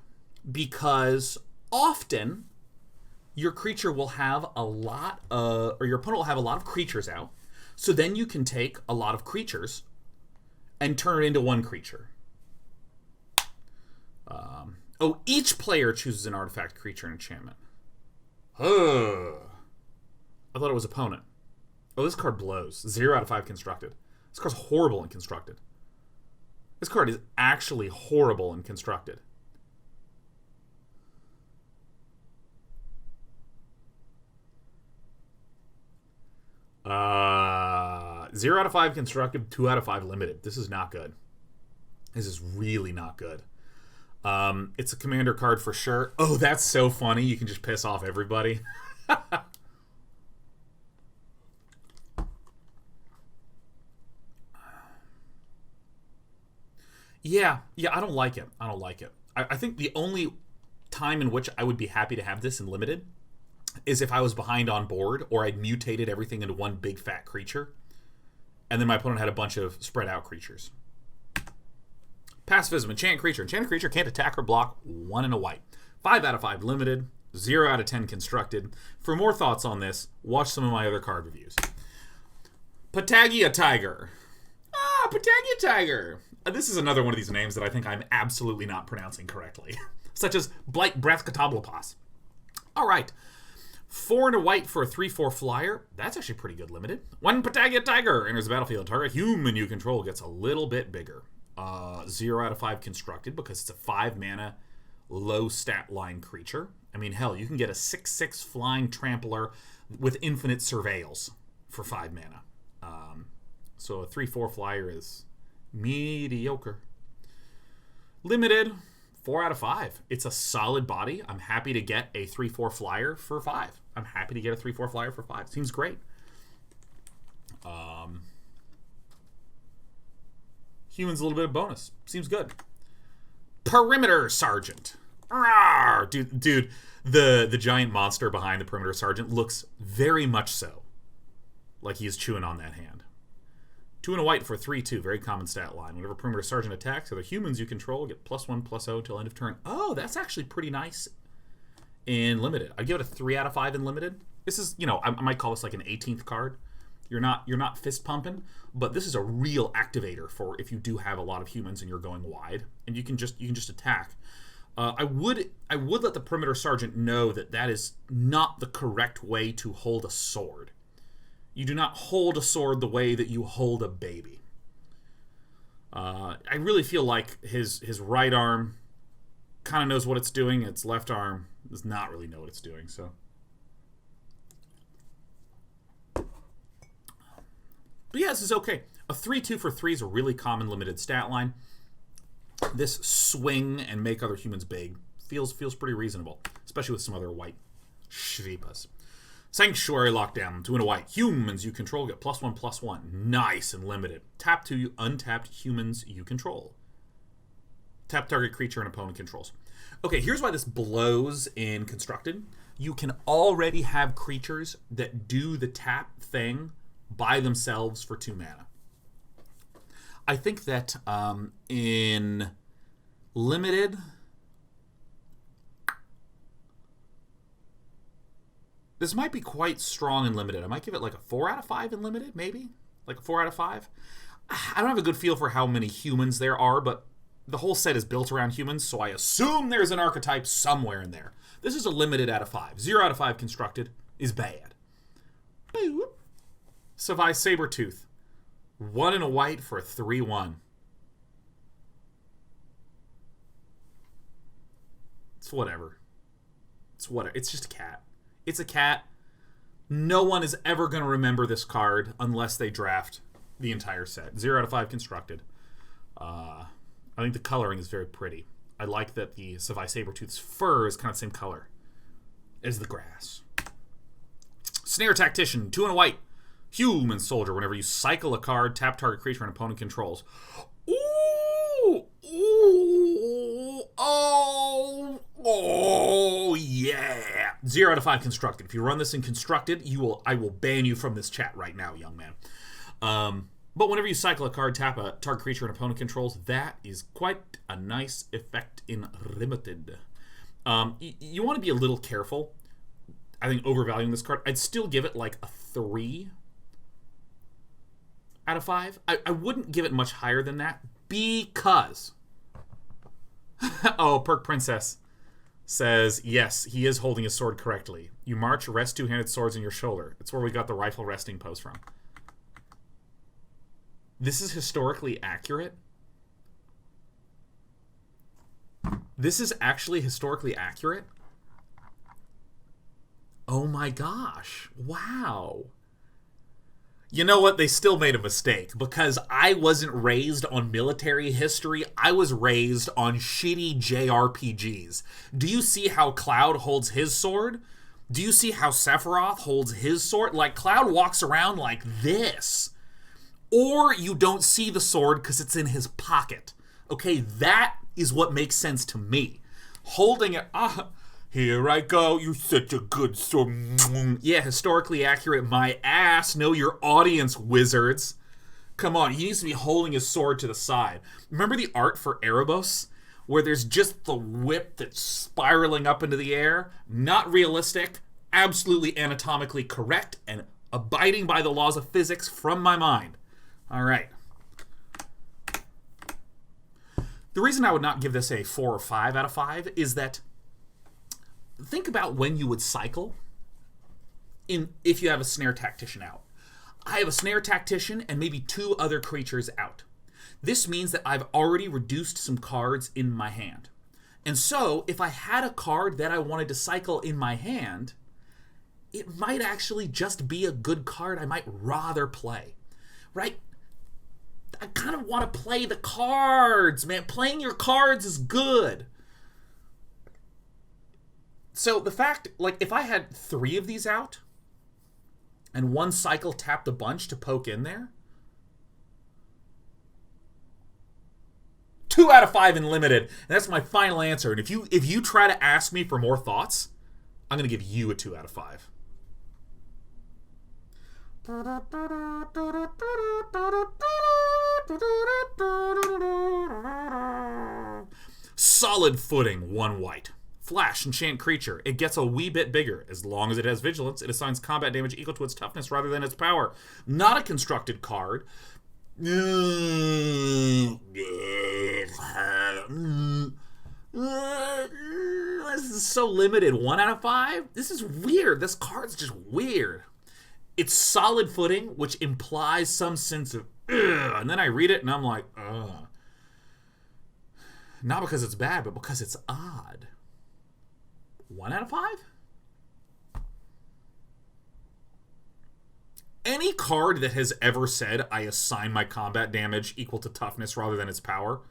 because often your creature will have a lot of, or your opponent will have a lot of creatures out. So then you can take a lot of creatures and turn it into one creature. Each player chooses an artifact, creature, and enchantment. I thought it was opponent. Oh, this card blows. 0 out of 5 constructed. This card's horrible in constructed. This card is actually horrible in constructed. Uh, 0 out of 5 constructed, 2 out of 5 limited. This is not good. This is really not good. It's a commander card for sure. Oh, that's so funny. You can just piss off everybody. Yeah, I don't like it. I think the only time in which I would be happy to have this in Limited is if I was behind on board or I'd mutated everything into one big fat creature and then my opponent had a bunch of spread out creatures. Pacifism, enchant creature. Enchanted creature can't attack or block, 1 and a white. 5 out of 5 limited, 0 out of 10 constructed. For more thoughts on this, watch some of my other card reviews. Patagia Tiger. Patagia Tiger. This is another one of these names that I think I'm absolutely not pronouncing correctly. Such as Blight Breath Katablapas. Alright. 4 and a white for a 3/4 flyer. That's actually pretty good limited. 1 Patagia Tiger enters the battlefield. Target human you control gets a little bit bigger. 0 out of 5 constructed because it's a 5 mana low stat line creature. I mean, hell, you can get a 6/6 flying trampler with infinite surveils for 5 mana. So a 3/4 flyer is mediocre. Limited, 4 out of 5. It's a solid body. I'm happy to get a 3/4 flyer for 5. I'm happy to get a 3/4 flyer for 5. Seems great. Humans a little bit of bonus. Seems good. Perimeter Sergeant. Rawr! Dude, the giant monster behind the Perimeter Sergeant looks very much so like he's chewing on that hand. 2 and a white for 3/2. Very common stat line. Whenever Perimeter Sergeant attacks, other humans you control get +1/+0 till end of turn. Oh, that's actually pretty nice in Limited. I'd give it a 3 out of 5 in Limited. This is, I might call this like an 18th card. You're not fist pumping, but this is a real activator for if you do have a lot of humans and you're going wide, and you can just attack. I would let the Perimeter Sergeant know that is not the correct way to hold a sword. You do not hold a sword the way that you hold a baby. I really feel like his right arm kind of knows what it's doing. Its left arm does not really know what it's doing. So, but yeah, this is okay. A 3/2 for 3 is a really common limited stat line. This swing and make other humans big feels pretty reasonable, especially with some other white shripas. Sanctuary Lockdown, 2 and a white. Humans you control get +1/+1. Nice and limited. Tap 2 untapped humans you control. Tap target creature and opponent controls. Okay, here's why this blows in Constructed. You can already have creatures that do the tap thing by themselves for 2 mana. I think that in Limited, this might be quite strong in Limited. I might give it like a 4 out of 5 in Limited, maybe? Like a 4 out of 5? I don't have a good feel for how many humans there are, but the whole set is built around humans, so I assume there's an archetype somewhere in there. This is a Limited out of 5. 0 out of 5 constructed is bad. Boop. Savai Sabertooth. 1 and a white for 3/1. It's whatever. It's just a cat. It's a cat. No one is ever going to remember this card unless they draft the entire set. 0 out of 5 constructed. I think the coloring is very pretty. I like that the Savai Sabertooth's fur is kind of the same color as the grass. Snare Tactician, 2 and a white. Human Soldier. Whenever you cycle a card, tap target creature an opponent controls. Ooh! Ooh! Oh, yeah! 0 out of 5 constructed. If you run this in constructed, I will ban you from this chat right now, young man. But whenever you cycle a card, tap a target creature an opponent controls, that is quite a nice effect in limited. You want to be a little careful. I think overvaluing this card. I'd still give it like a 3 out of 5. I wouldn't give it much higher than that because... oh, Perk Princess says, yes, he is holding his sword correctly. You march, rest two-handed swords in your shoulder. It's where we got the rifle resting pose from. This is historically accurate. This is actually historically accurate. Oh my gosh. Wow. You know what? They still made a mistake because I wasn't raised on military history. I was raised on shitty JRPGs. Do you see how Cloud holds his sword? Do you see how Sephiroth holds his sword? Like, Cloud walks around like this. Or you don't see the sword because it's in his pocket. Okay, that is what makes sense to me. Holding it... here I go, you're such a good sword. Yeah, historically accurate, my ass. Know your audience, wizards. Come on, he needs to be holding his sword to the side. Remember the art for Erebos? Where there's just the whip that's spiraling up into the air? Not realistic, absolutely anatomically correct, and abiding by the laws of physics from my mind. All right. The reason I would not give this a 4 or 5 out of 5 is that think about when you would cycle if you have a Snare Tactician out. I have a Snare Tactician and maybe 2 other creatures out. This means that I've already reduced some cards in my hand. And so, if I had a card that I wanted to cycle in my hand, it might actually just be a good card I might rather play. Right? I kind of want to play the cards, man. Playing your cards is good. So the fact, like, if I had 3 of these out, and one cycle tapped a bunch to poke in there, 2 out of 5 in limited, and that's my final answer. And if you try to ask me for more thoughts, I'm going to give you a 2 out of 5. Solid Footing, 1 white. Flash, enchant creature. It gets a wee bit bigger. As long as it has vigilance, it assigns combat damage equal to its toughness rather than its power. Not a constructed card. This is so limited. 1 out of 5? This is weird. This card's just weird. It's Solid Footing, which implies some sense of ugh, and then I read it and I'm like, ugh. Not because it's bad, but because it's odd. 1 out of 5? Any card that has ever said I assign my combat damage equal to toughness rather than its power.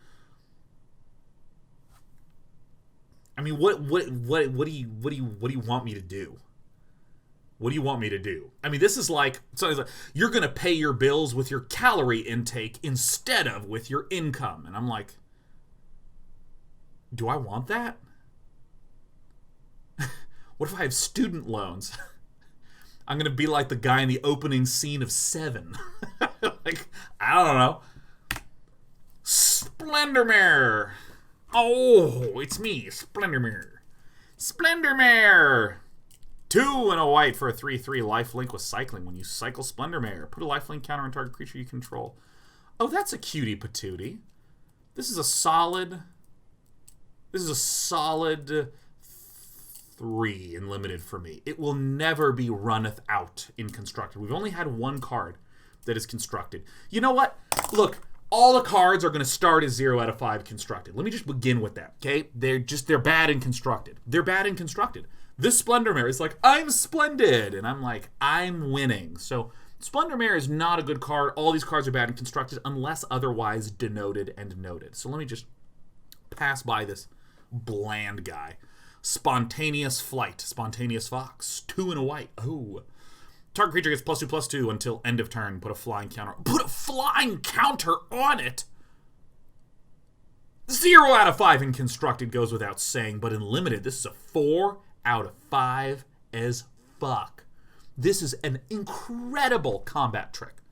I mean, what do you want me to do? What do you want me to do? I mean, this is like, so it's like you're going to pay your bills with your calorie intake instead of with your income. And I'm like, do I want that? What if I have student loans? I'm going to be like the guy in the opening scene of Seven. Like, I don't know. Splendormere. Oh, it's me, Splendormere. Splendormere. 2 and a white for a 3/3 lifelink with cycling. When you cycle Splendormere, put a lifelink counter on target creature you control. Oh, that's a cutie patootie. This is a solid 3 in limited for me. It will never be runneth out in constructed. We've only had 1 card that is constructed. You know what? Look, all the cards are going to start as 0 out of 5 constructed. Let me just begin with that, okay? They're bad in constructed. They're bad in constructed. This Splendor Mare is like, I'm splendid! And I'm like, I'm winning. So Splendor Mare is not a good card. All these cards are bad and constructed unless otherwise denoted and noted. So let me just pass by this bland guy. Spontaneous Flight. Spontaneous Fox. 2 and a white. Oh. Target creature gets +2/+2 until end of turn. Put a flying counter. Put a flying counter on it! 0 out of 5 in constructed goes without saying, but in limited, this is a 4 out of 5 as fuck. This is an incredible combat trick.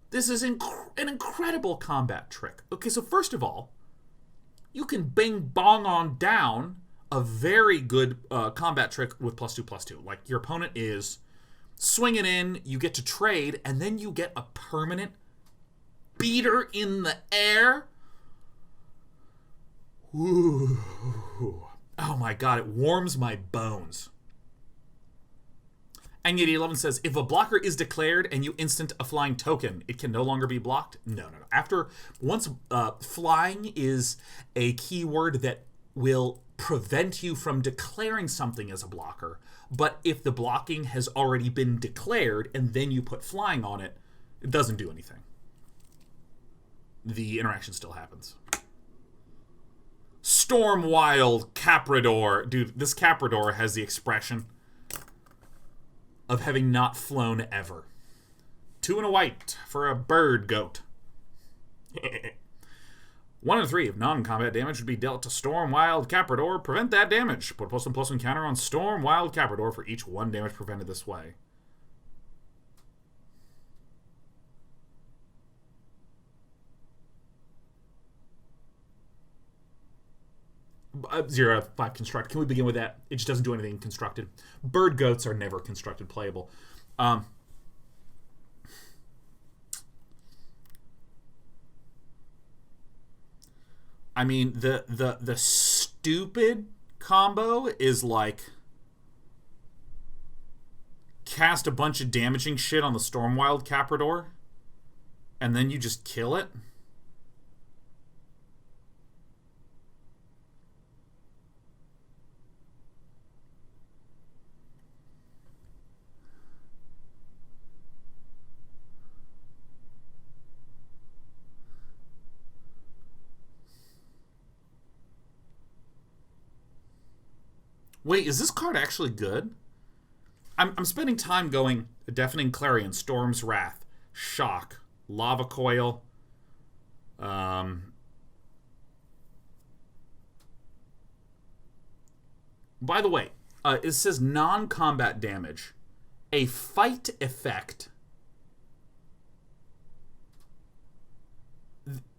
This is an incredible combat trick. Okay, so first of all, you can bing bong on down a very good combat trick with +2/+2. Like, your opponent is swinging in, you get to trade, and then you get a permanent beater in the air. Ooh. Oh my god, it warms my bones. And yet 11 says, if a blocker is declared and you instant a flying token, it can no longer be blocked? No. Once flying is a keyword that will prevent you from declaring something as a blocker, but if the blocking has already been declared and then you put flying on it, it doesn't do anything. The interaction still happens. Stormwild Caprador. Dude, this Caprador has the expression of having not flown ever. 2 and a white for a bird goat. 1 and 3 of non-combat damage would be dealt to Stormwild Caprador. Prevent that damage. Put a +1/+1 counter on Stormwild Caprador for each 1 damage prevented this way. Zero out of 5 constructed. Can we begin with that? It just doesn't do anything constructed. Bird goats are never constructed playable. I mean, the stupid combo is like cast a bunch of damaging shit on the Stormwild Caprador, and then you just kill it. Wait, is this card actually good? I'm spending time going A Deafening Clarion, Storm's Wrath, Shock, Lava Coil. By the way, it says non-combat damage. A fight effect.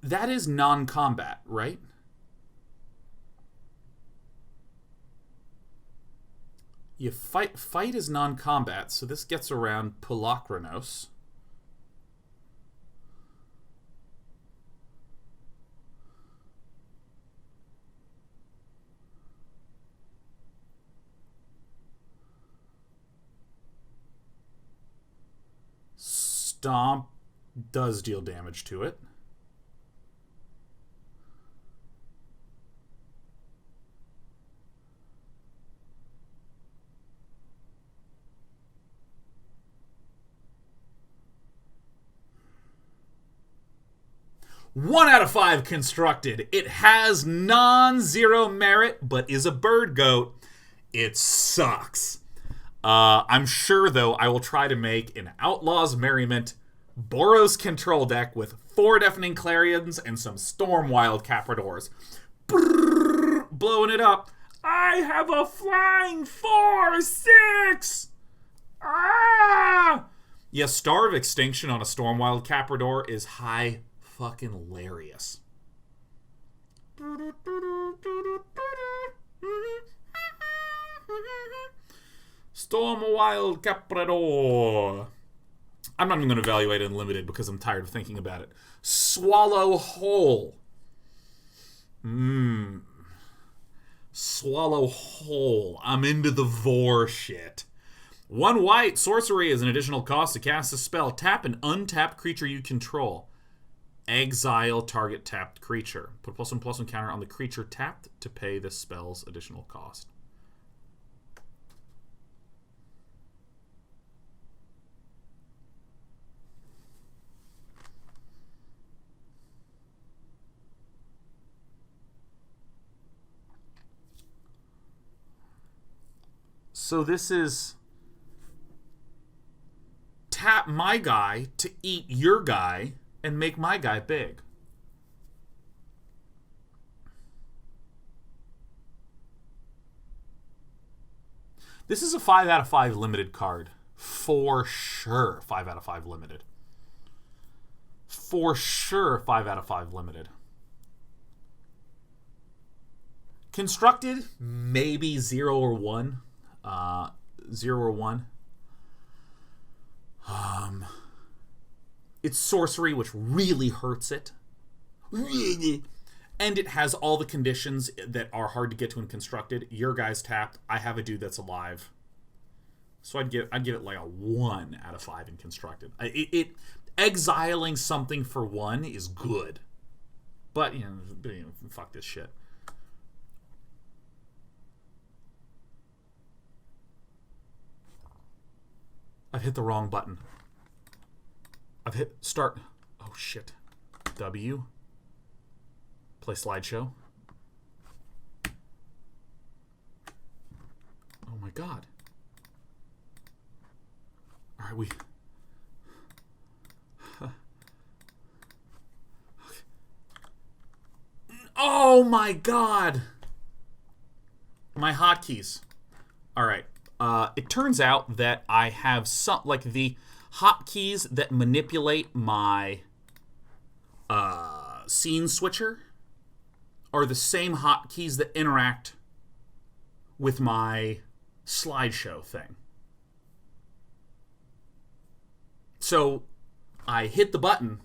That is non-combat, right? You fight is non-combat, so this gets around Pulakranos. Stomp does deal damage to it. One out of 5 constructed. It has non-zero merit, but is a bird goat. It sucks. I'm sure, though, I will try to make an Outlaws Merriment Boros control deck with 4 Deafening Clarions and some Stormwild Capradors. Brrr, blowing it up. I have a flying 4/6! Ah! Yeah, Star of Extinction on a Stormwild Caprador is high fucking hilarious. Stormwild Caprador. I'm not even going to evaluate it in limited because I'm tired of thinking about it. Swallow Whole. Swallow Whole. I'm into the vor shit. 1 white. Sorcery is an additional cost to cast a spell. Tap an untapped creature you control. Exile target tapped creature. Put +1/+1 counter on the creature tapped to pay this spell's additional cost. So this is tap my guy to eat your guy and make my guy big. This is a 5 out of 5 limited card. For sure, 5 out of 5 limited. For sure, 5 out of 5 limited. Constructed, maybe 0 or 1. 0 or 1. It's sorcery, which really hurts it. And it has all the conditions that are hard to get to in constructed. Your guy's tapped. I have a dude that's alive. So I'd give it like a 1 out of 5 in constructed. Exiling something for 1 is good. But, fuck this shit. I've hit the wrong button. I've hit start. Oh, shit. W. Play slideshow. Oh, my God. All right, Oh my God! My hotkeys. All right. It turns out that I have some, like, the hotkeys that manipulate my scene switcher are the same hotkeys that interact with my slideshow thing. So I hit the button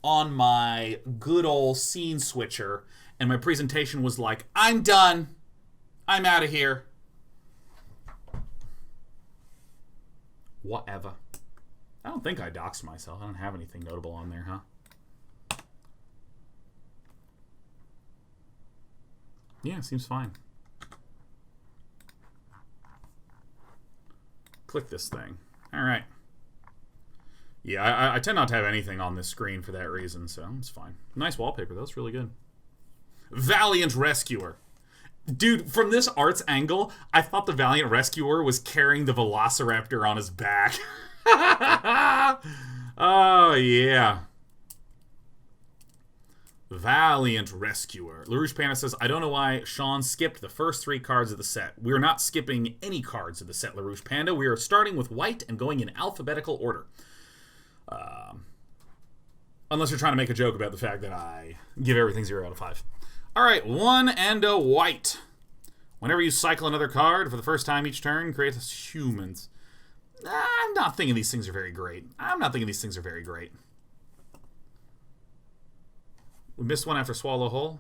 on my good old scene switcher, and my presentation was like, I'm done. I'm out of here. Whatever. I don't think I doxed myself. I don't have anything notable on there, huh? Yeah, seems fine. Click this thing. All right. Yeah, I tend not to have anything on this screen for that reason, so it's fine. Nice wallpaper, though. It's really good. Valiant Rescuer. Dude, from this art's angle, I thought the Valiant Rescuer was carrying the Velociraptor on his back. Oh, yeah. Valiant Rescuer. LaRouche Panda says, I don't know why Sean skipped the first 3 cards of the set. We're not skipping any cards of the set, LaRouche Panda. We are starting with white and going in alphabetical order. Unless you're trying to make a joke about the fact that I give everything 0 out of 5. Alright, 1 and a white. Whenever you cycle another card for the first time each turn, create humans. I'm not thinking these things are very great. We missed one after Swallow Hole.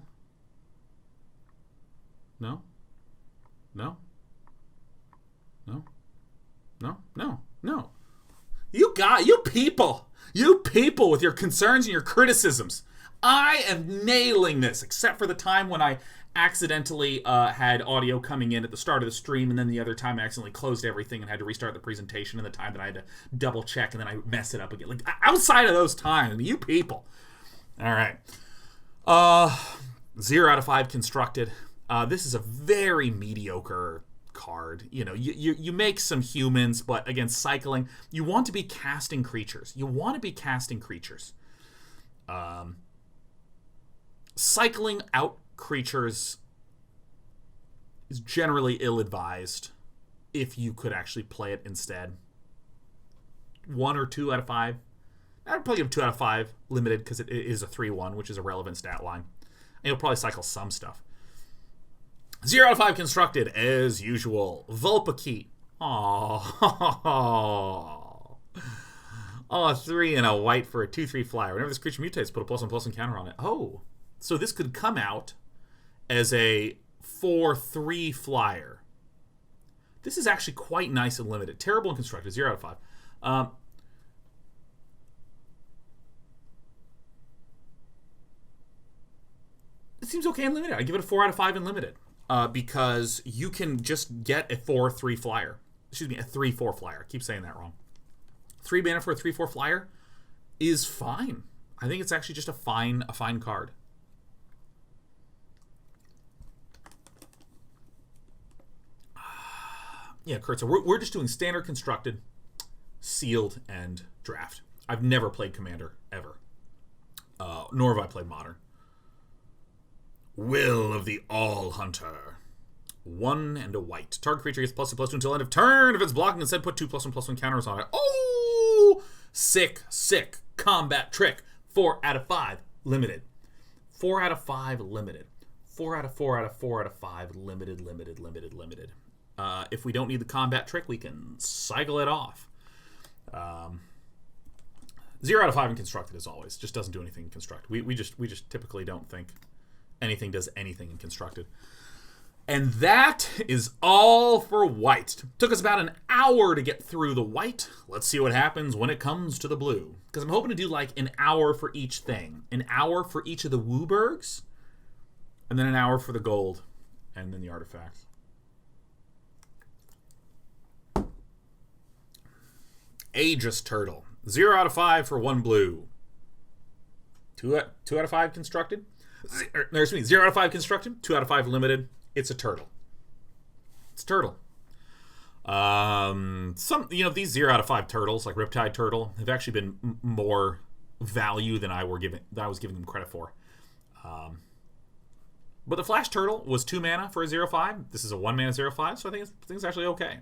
No? No? No? No? No? No. You people with your concerns and your criticisms. I am nailing this, except for the time when I accidentally had audio coming in at the start of the stream, and then the other time I accidentally closed everything and had to restart the presentation, and the time that I had to double check, and then I mess it up again. Like, outside of those times, you people. All right. 0 out of 5 constructed. This is a very mediocre card. You know, you make some humans, but again, cycling. You want to be casting creatures. Cycling out creatures is generally ill-advised if you could actually play it instead. 1 or 2 out of 5. I'd probably give 2 out of 5 limited because it is a 3-1, which is a relevant stat line. And you'll probably cycle some stuff. 0 out of 5 constructed, as usual. Vulpikeet. Oh, 3 and a white for a 2/3 flyer. Whenever this creature mutates, put a +1/+1 counter on it. Oh, so this could come out as a 4/3 flyer. This is actually quite nice and limited. Terrible and constructed, 0 out of 5. It seems okay in limited. I give it a 4 out of 5 in limited. Because you can just get a 4/3 flyer. Excuse me, a 3/4 flyer. I keep saying that wrong. 3 mana for a 3/4 flyer is fine. I think it's actually just a fine card. Yeah, Kurt, so we're just doing standard constructed, sealed, and draft. I've never played Commander, ever. Nor have I played Modern. Will of the All-Hunter. 1 and a white. Target creature gets +2/+2 until end of turn. If it's blocking, instead put 2+1/+1 counters on it. Oh! Sick combat trick. 4 out of 5 limited. 4 out of 5 limited. 4 out of 4 out of 4 out of 5 limited. If we don't need the combat trick, we can cycle it off. 0 out of 5 in constructed, as always. Just doesn't do anything in constructed. We just typically don't think anything does anything in constructed. And that is all for white. Took us about an hour to get through the white. Let's see what happens when it comes to the blue. Because I'm hoping to do like an hour for each thing. An hour for each of the Wooburgs. And then an hour for the gold. And then the artifacts. Aegis Turtle. 0 out of 5 for 1 blue. 2 out of 5 constructed. 0 out of 5 constructed. 2 out of 5 limited. It's a turtle. It's a turtle. These 0 out of 5 turtles, like Riptide Turtle, have actually been more value than I was giving them credit for. But the Flash Turtle was 2 mana for a 0/5. This is a 1 mana 0/5, so I think it's actually okay.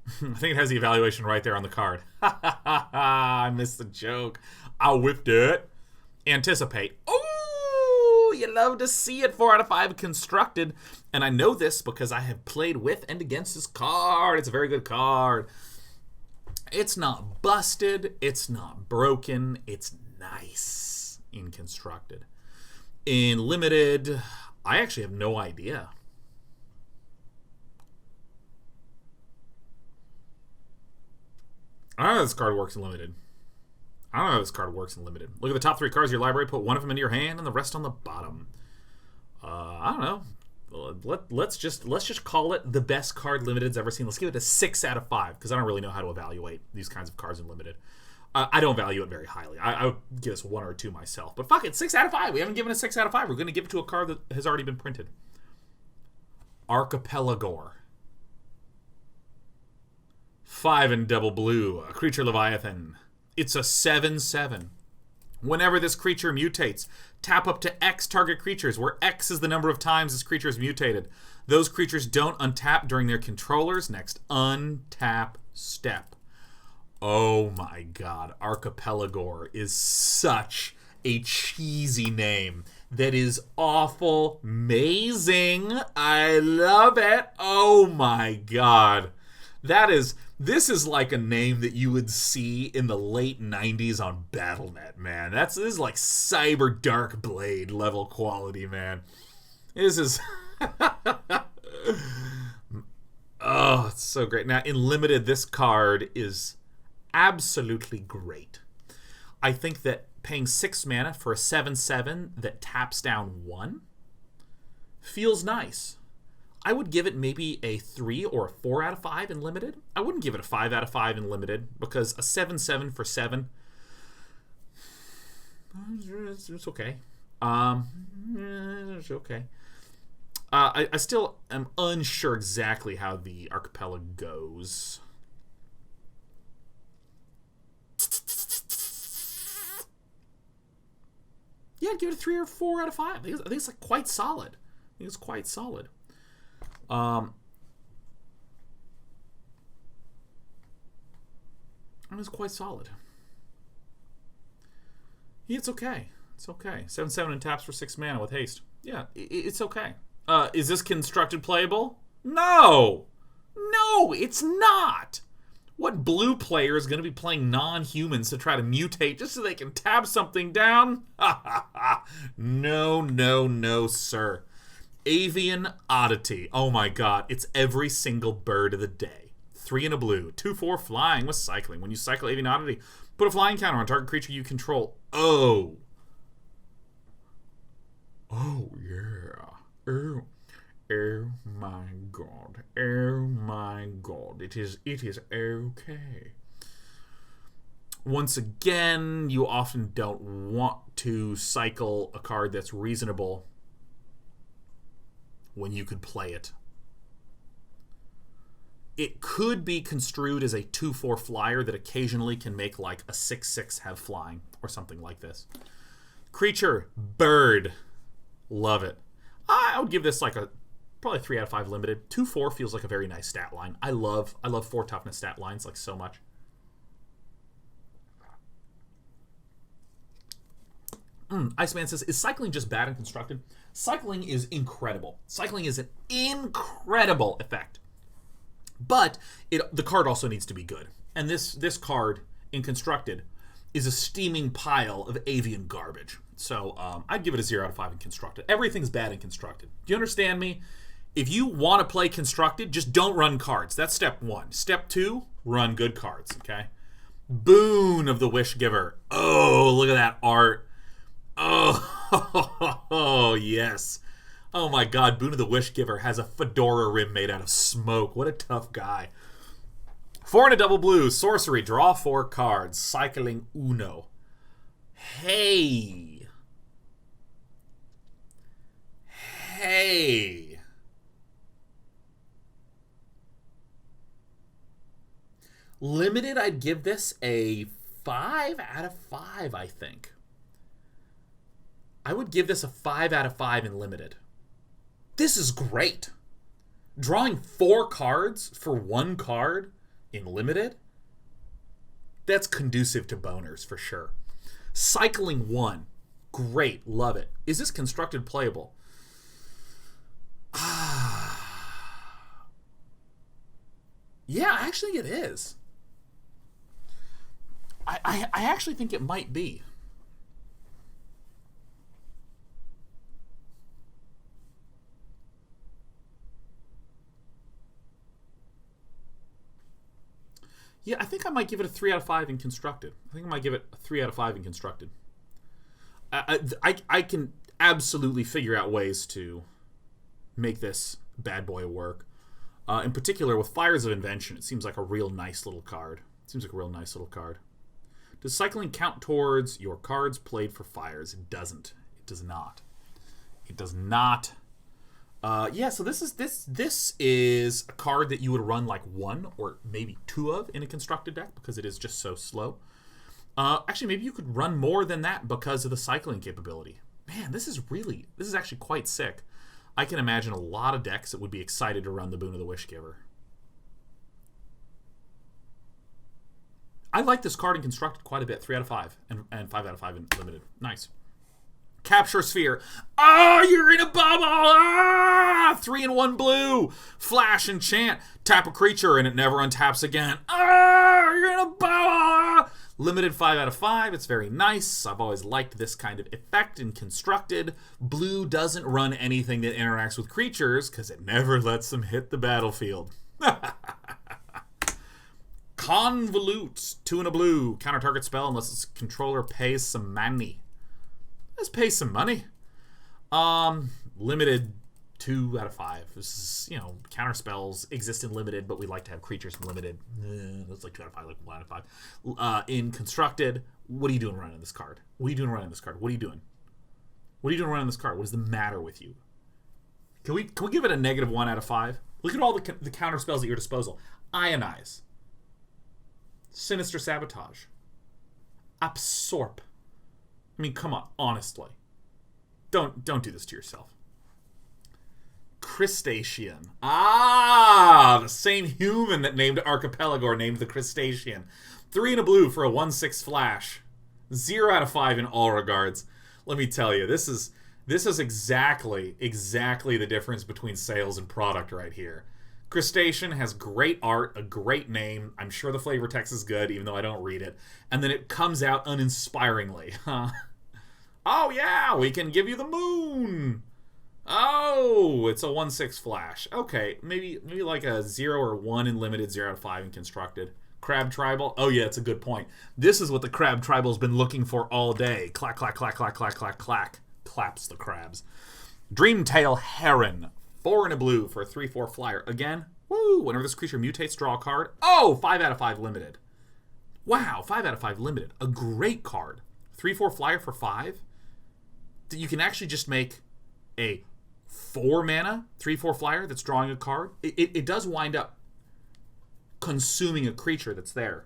I think it has the evaluation right there on the card. I missed the joke. I whipped it. Anticipate. Oh, you love to see it. 4 out of 5 constructed. And I know this because I have played with and against this card. It's a very good card. It's not busted. It's not broken. It's nice in constructed. In limited, I actually have no idea. I don't know how this card works in limited. Look at the top 3 cards of your library. Put 1 of them into your hand and the rest on the bottom. I don't know. Let's just call it the best card limited's ever seen. Let's give it a 6 out of 5 because I don't really know how to evaluate these kinds of cards in limited. I don't value it very highly. I would give this 1 or 2 myself. But fuck it, 6 out of 5. We haven't given a 6 out of 5. We're going to give it to a card that has already been printed. Archipelagore. 5 and double blue, a creature Leviathan. It's a 7/7. Whenever this creature mutates, tap up to X target creatures, where X is the number of times this creature is mutated. Those creatures don't untap during their controller's next untap step. Oh my god, Archipelagore is such a cheesy name that is awful amazing. I love it. Oh my god. This is like a name that you would see in the late 90s on BattleNet, man. This is like Cyber Dark Blade level quality, man. This is... oh, it's so great. Now, in limited, this card is absolutely great. I think that paying 6 mana for a 7/7 that taps down 1 feels nice. I would give it maybe a 3 or a 4 out of 5 in limited. I wouldn't give it a 5 out of 5 in limited because a 7/7 for 7, it's okay. It's okay. I still am unsure exactly how the Archipelago goes. Yeah, I'd give it a 3 or 4 out of 5. I think it's like quite solid. It's quite solid. Yeah, it's okay. It's okay. 7/7 and taps for 6 mana with haste. Yeah, it's okay. Is this constructed playable? No! No, it's not! What blue player is going to be playing non-humans to try to mutate just so they can tap something down? No, sir. Avian Oddity. Oh my god, it's every single bird of the day. 3 and a blue. 2/4 flying with cycling. When you cycle Avian Oddity, put a flying counter on target creature you control. Oh. Oh yeah. Oh my god. Oh my god. It is okay. Once again, you often don't want to cycle a card that's reasonable when you could play it it could be construed as a 2/4 flyer that occasionally can make like a 6/6 have flying or something like this. Creature, bird. Love it. I would give this like a probably 3 out of 5 limited. 2/4 feels like a very nice stat line. I love 4 toughness stat lines like so much. Iceman says, is cycling just bad and constructed? Cycling is incredible. Cycling is an incredible effect. But the card also needs to be good. And this card in constructed is a steaming pile of avian garbage. So I'd give it a 0 out of 5 in constructed. Everything's bad in constructed. Do you understand me? If you want to play constructed, just don't run cards. That's step 1. Step 2, run good cards, okay? Boon of the Wish Giver. Oh, look at that art. Oh, yes. Oh my god, Boon of the Wish Giver has a fedora rim made out of smoke. What a tough guy. 4 and a double blue. Sorcery. Draw 4 cards. Cycling uno. Hey. Hey. Limited, I'd give this a 5 out of 5, I think. I would give this a 5 out of 5 in limited. This is great. Drawing 4 cards for 1 card in limited, that's conducive to boners for sure. Cycling 1, great, love it. Is this constructed playable? Yeah, actually it is. I actually think it might be. Yeah, I think I might give it a 3 out of 5 in constructed. I think I might give it a 3 out of 5 in constructed. I can absolutely figure out ways to make this bad boy work. In particular, with Fires of Invention, it seems like a real nice little card. Does cycling count towards your cards played for fires? It doesn't. It does not. It does not. Yeah, so this is a card that you would run like 1 or maybe 2 of in a constructed deck because it is just so slow. Actually, maybe you could run more than that because of the cycling capability. Man, this is actually quite sick. I can imagine a lot of decks that would be excited to run the Boon of the Wish Giver. I like this card in constructed quite a bit. 3 out of 5 and 5 out of 5 in limited. Nice. Capture Sphere. Oh, you're in a bubble. Ah! 3 and 1 blue. Flash enchant. Tap a creature and it never untaps again. Ah, you're in a bubble. Ah! Limited 5 out of 5. It's very nice. I've always liked this kind of effect in constructed. Blue doesn't run anything that interacts with creatures because it never lets them hit the battlefield. Convolute. 2 and a blue. Counter target spell unless its controller pays some money. Let's pay some money. Limited 2 out of 5. This is, counter spells exist in limited, but we like to have creatures in limited. That's like 2 out of 5, like 1 out of 5. In constructed, what are you doing running this card? What are you doing running this card? What is the matter with you? Can we give it a negative 1 out of 5? Look at all the counter spells at your disposal. Ionize. Sinister Sabotage. Absorb. I mean, come on, honestly. Don't do this to yourself. Crustacean. Ah, the same human that named Archipelago named the Crustacean. 3 and a blue for a 1/6 flash. 0 out of 5 in all regards. Let me tell you, this is exactly the difference between sales and product right here. Crustacean has great art, a great name. I'm sure the flavor text is good, even though I don't read it. And then it comes out uninspiringly. Oh, yeah, we can give you the moon. Oh, it's a 1/6 flash. Okay, maybe like a 0 or 1 in limited, 0 out of 5 in constructed. Crab Tribal. Oh, yeah, it's a good point. This is what the Crab Tribal's been looking for all day. Clack, clack, clack, clack, clack, clack, clack. Claps the crabs. Dreamtail Heron. 4 and a blue for a 3/4 flyer. Again, woo, whenever this creature mutates, draw a card. Oh, 5 out of 5 limited. Wow, 5 out of 5 limited. A great card. 3/4 flyer for 5. You can actually just make a 4 mana 3/4 flyer that's drawing a card. It does wind up consuming a creature that's there.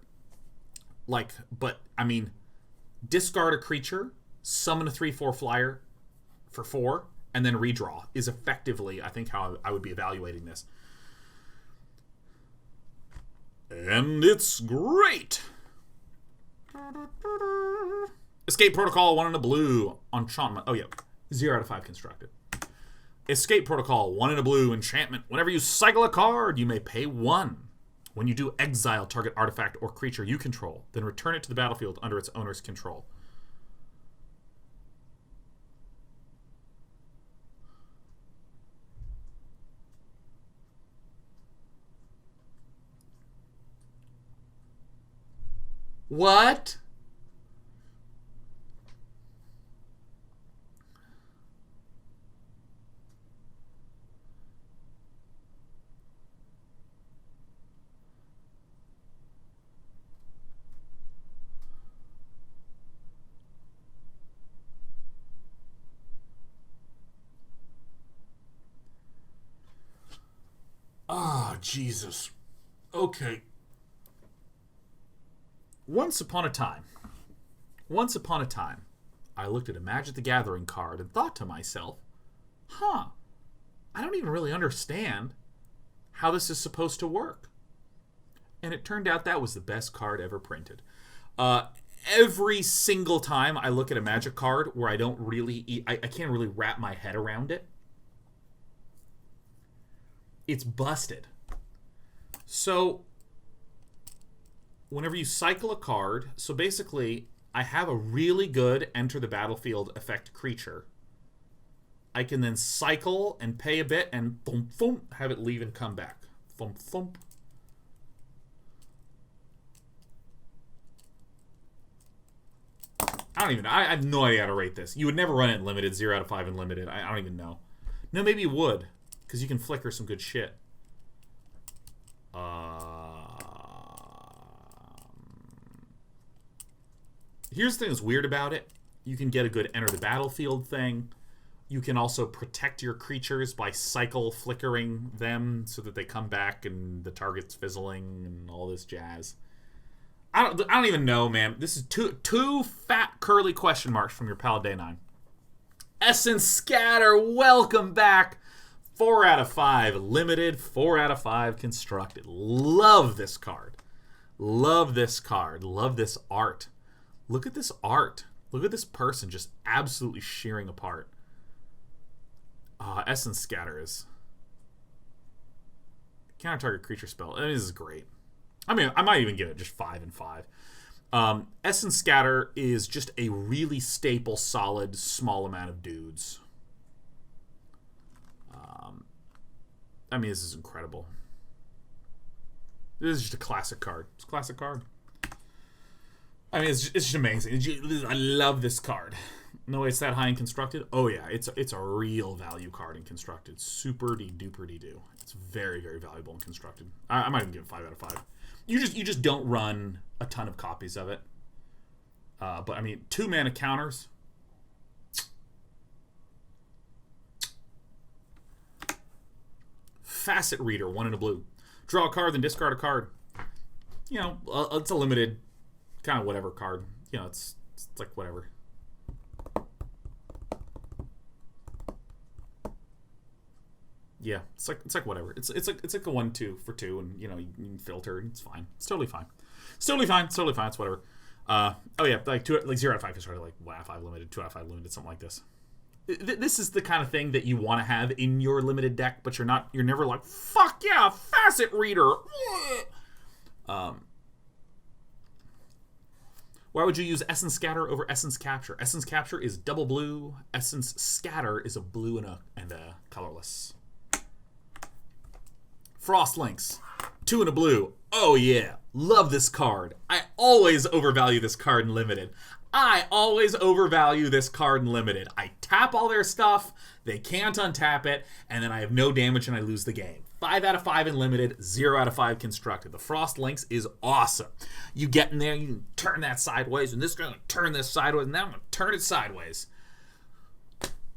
Like, but, I mean, discard a creature, summon a 3/4 flyer for 4, and then redraw is effectively, I think, how I would be evaluating this. And it's great! Escape Protocol, 1 and a blue. Enchantment. Oh, yeah. 0 out of 5 constructed. Escape Protocol, 1 and a blue. Enchantment. Whenever you cycle a card, you may pay 1. When you do, exile target artifact or creature you control. Then return it to the battlefield under its owner's control. What? Oh, Jesus. Okay. Once upon a time, I looked at a Magic the Gathering card and thought to myself, I don't even really understand how this is supposed to work. And it turned out that was the best card ever printed. Every single time I look at a Magic card where I don't really, I can't really wrap my head around it, it's busted. So, whenever you cycle a card, so basically, I have a really good enter the battlefield effect creature. I can then cycle and pay a bit and thump, thump, have it leave and come back. Thump, thump. I have no idea how to rate this. You would never run it in limited, 0 out of 5 in limited. I don't even know. No, maybe you would, because you can flicker some good shit. Here's the thing that's weird about it. You can get a good enter the battlefield thing. You can also protect your creatures by cycle flickering them so that they come back and the target's fizzling and all this jazz. I don't even know, man. This is two fat curly question marks from your pal Day 9. Essence Scatter, welcome back. 4 out of 5 limited, 4 out of 5 constructed. Love this card. Love this card. Love this art. Look at this art. Look at this person just absolutely shearing apart. Essence Scatter is... Counter target creature spell. I mean, this is great. I mean, I might even give it just 5 and 5. Essence Scatter is just a really staple, solid, small amount of dudes. I mean, this is incredible. This is just a classic card. It's a classic card. I mean, it's just amazing. I love this card. No way it's that high in constructed. Oh yeah, it's a real value card in constructed. Super duper doo. It's very, very valuable in constructed. I might even give it 5 out of 5. You just don't run a ton of copies of it. But I mean, 2 mana counters. Facet Reader, 1 in a blue. Draw a card, then discard a card. You know, it's a limited kind of whatever card. You know, it's like whatever. Yeah, it's like whatever. It's like a 1/2 for 2, and you know you can filter. It's fine. It's totally fine. It's totally fine. It's totally fine. It's whatever. Oh yeah, like 0 out of 5 is sort of like 1 out of 5 limited, 2 out of 5 limited, something like this. This is the kind of thing that you want to have in your limited deck, but you're never like, fuck yeah, Facet Reader. Why would you use Essence Scatter over Essence Capture? Essence Capture is double blue. Essence Scatter is a blue and a colorless. Frost Links, 2 and a blue. Oh yeah, love this card. I always overvalue this card in limited. I tap all their stuff, they can't untap it, and then I have no damage and I lose the game. 5 out of 5 in limited, 0 out of 5 constructed. The Frost Links is awesome. You get in there, you can turn that sideways, and this is going to turn this sideways, and now I'm going to turn it sideways.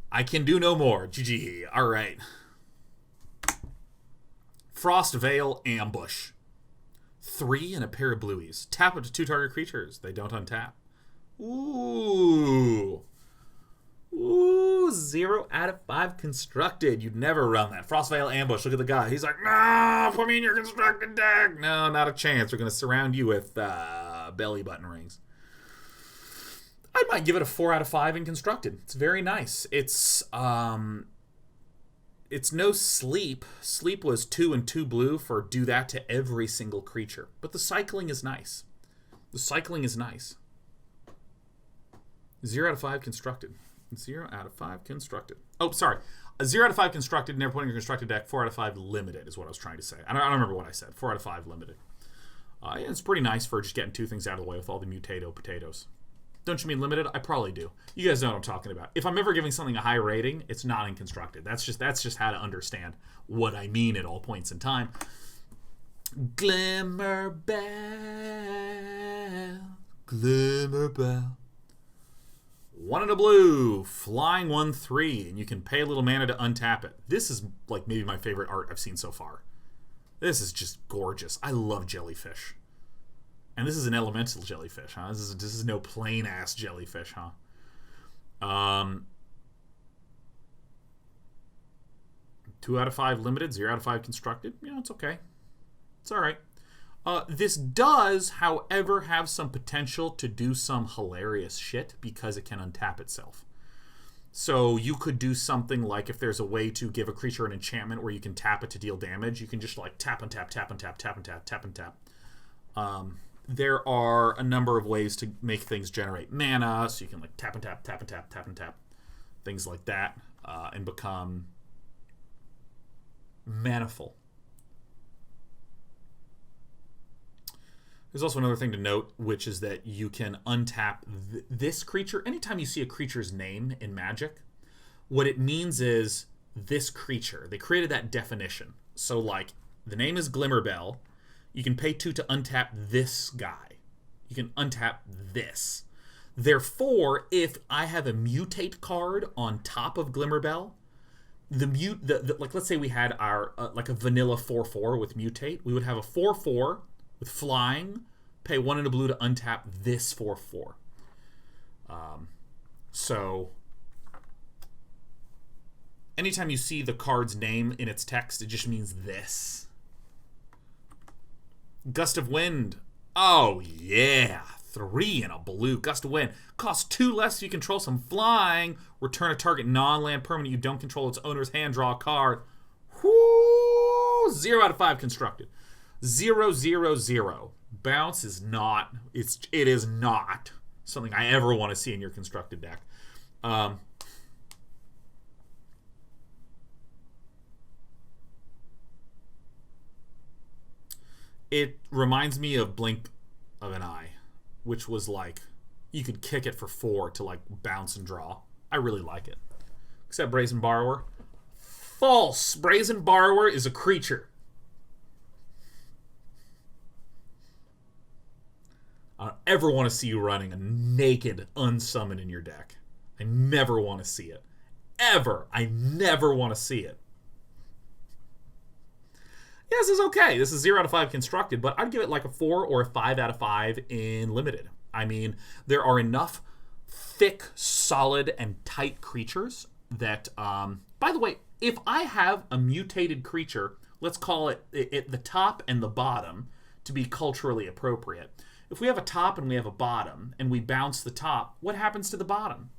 I can do no more. GG. All right. Frost Vale Ambush. 3 and a pair of blueies. Tap up to 2 target creatures. They don't untap. Ooh. Ooh, 0 out of 5 constructed. You'd never run that. Frostvale Ambush. Look at the guy. He's like, no, put me in your constructed deck. No, not a chance. We're going to surround you with belly button rings. I might give it a 4 out of 5 in constructed. It's very nice. It's no sleep. Sleep was 2 and 2 blue for do that to every single creature. But the cycling is nice. The cycling is nice. 0 out of 5 constructed. 0 out of 5 constructed. Oh, sorry. A 0 out of 5 constructed, never put in your constructed deck. 4 out of 5 limited is what I was trying to say. I don't remember what I said. 4 out of 5 limited. Yeah, it's pretty nice for just getting 2 things out of the way with all the mutato potatoes. Don't you mean limited? I probably do. You guys know what I'm talking about. If I'm ever giving something a high rating, it's not in constructed. That's just how to understand what I mean at all points in time. Glimmer Bell. Glimmer Bell. 1 and a blue, flying 1/3, and you can pay a little mana to untap it. This is like maybe my favorite art I've seen so far. This is just gorgeous. I love jellyfish. And this is an elemental jellyfish, huh? This is no plain ass jellyfish, huh? 2 out of 5 limited, 0 out of 5 constructed. You know, it's okay. It's all right. This does, however, have some potential to do some hilarious shit because it can untap itself. So you could do something like if there's a way to give a creature an enchantment where you can tap it to deal damage, you can just like tap and tap, tap and tap, tap and tap, tap and tap. There are a number of ways to make things generate mana, so you can like tap and tap, tap and tap, tap and tap, things like that, and become manaful. There's also another thing to note, which is that you can untap this creature. Anytime you see a creature's name in Magic, what it means is this creature. They created that definition. So, like, the name is Glimmerbell. You can pay 2 to untap this guy. You can untap this. Therefore, if I have a mutate card on top of Glimmerbell, like, let's say we had our like a vanilla 4/4 with mutate, we would have a 4/4 with flying, pay 1 and a blue to untap this 4/4. So anytime you see the card's name in its text, it just means this. Gust of Wind. Oh, yeah. 3 and a blue. Gust of Wind. Costs 2 less if you control some flying. Return a target non-land permanent you don't control its owner's hand. Draw a card. Whoo! 0 out of 5 constructed. 0, 0, 0. Bounce is not. It is not something I ever want to see in your constructed deck. It reminds me of Blink of an Eye, which was like you could kick it for 4 to like bounce and draw. I really like it. Except Brazen Borrower. False. Brazen Borrower is a creature. I don't ever want to see you running a naked unsummon in your deck. I never want to see it. Ever. I never want to see it. Yeah, this is okay. This is 0 out of 5 constructed, but I'd give it like a 4 or a 5 out of 5 in limited. I mean, there are enough thick, solid, and tight creatures that, by the way, if I have a mutated creature, let's call it the top and the bottom to be culturally appropriate. If we have a top and we have a bottom, and we bounce the top, what happens to the bottom?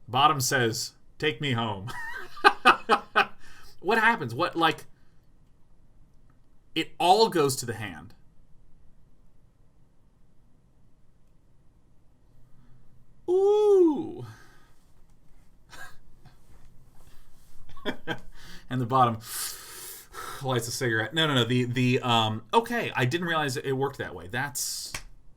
Bottom says, take me home. What happens? What, like, it all goes to the hand. Ooh. And the bottom lights a cigarette. No. Okay, I didn't realize it worked that way. That's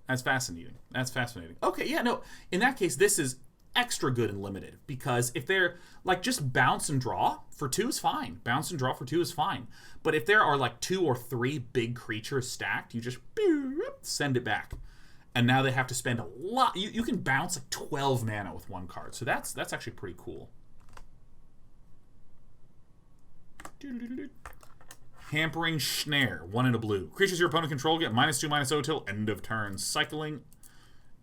fascinating. That's fascinating. Okay, yeah, no. In that case, this is extra good and limited, because if they're like just bounce and draw for 2 is fine. Bounce and draw for 2 is fine. But if there are like 2 or 3 big creatures stacked, you just send it back. And now they have to spend a lot. You can bounce like 12 mana with 1 card. So that's actually pretty cool. Hampering Snare, 1 and a blue. Creatures your opponent control get -2/-0 till end of turn. Cycling.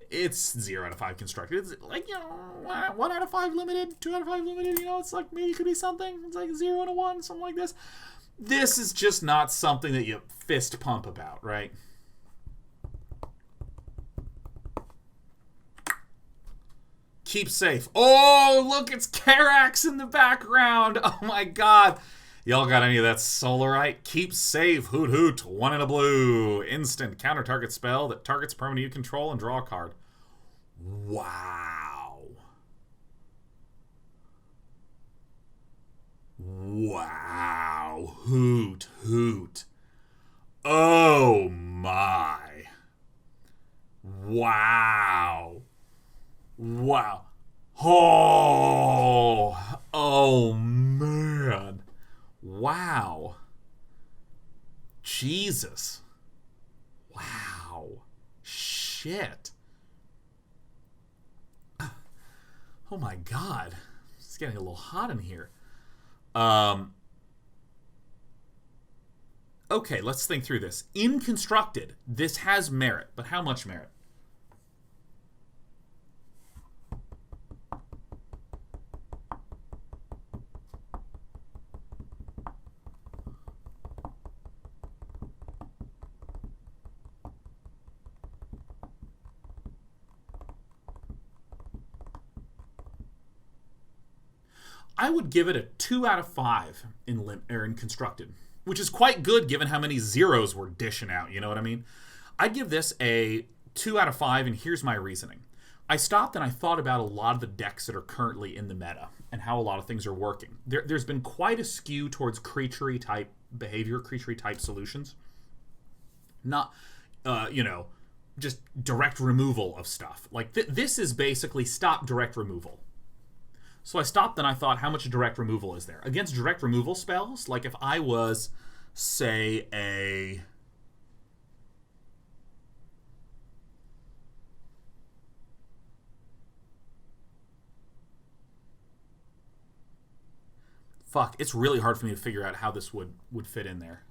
It's 0 out of 5 constructed. It's like, 1 out of 5 limited, 2 out of 5 limited, it's like maybe it could be something. It's like 0 and a 1, something like this. This is just not something that you fist pump about, right? Keep safe. Oh, look, it's Karax in the background. Oh my god. Y'all got any of that Solarite? Keep safe. Hoot hoot. 1 and a blue. Instant. Counter target spell that targets permanent you control and draw a card. Wow. Wow. Hoot hoot. Oh my. Wow. Wow. Oh man. Wow. Jesus. Wow. Shit. Oh my god. It's getting a little hot in here. Okay, let's think through this. In constructed, this has merit, but how much merit? I would give it a 2 out of 5 in constructed, which is quite good given how many zeros we're dishing out, you know what I mean? I'd give this a 2 out of 5, and here's my reasoning. I stopped and I thought about a lot of the decks that are currently in the meta and how a lot of things are working. There's been quite a skew towards creature-y type behavior, creature-y type solutions. Not, just direct removal of stuff. Like, this is basically stop direct removal. So I stopped and I thought, how much direct removal is there? Against direct removal spells, like if I was, say, a... Fuck, it's really hard for me to figure out how this would fit in there.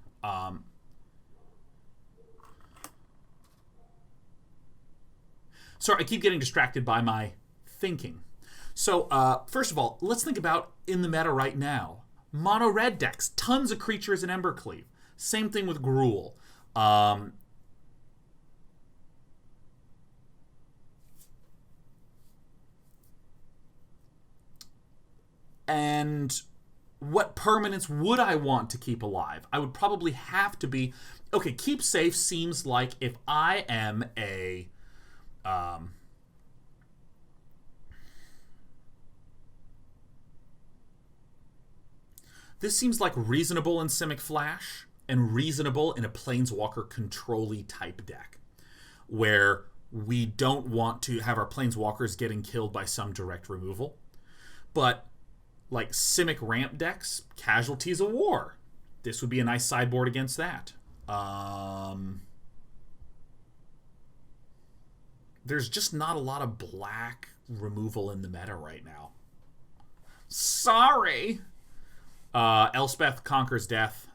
Sorry, I keep getting distracted by my thinking. So, first of all, let's think about in the meta right now. Mono red decks, tons of creatures in Embercleave. Same thing with Gruul. And what permanents would I want to keep alive? I would probably have to be... Okay, keep safe seems like if I am a... This seems like reasonable in Simic Flash and reasonable in a Planeswalker control-y type deck, where we don't want to have our Planeswalkers getting killed by some direct removal. But, like Simic ramp decks, Casualties of War. This would be a nice sideboard against that. There's just not a lot of black removal in the meta right now. Sorry! Elspeth Conquers Death.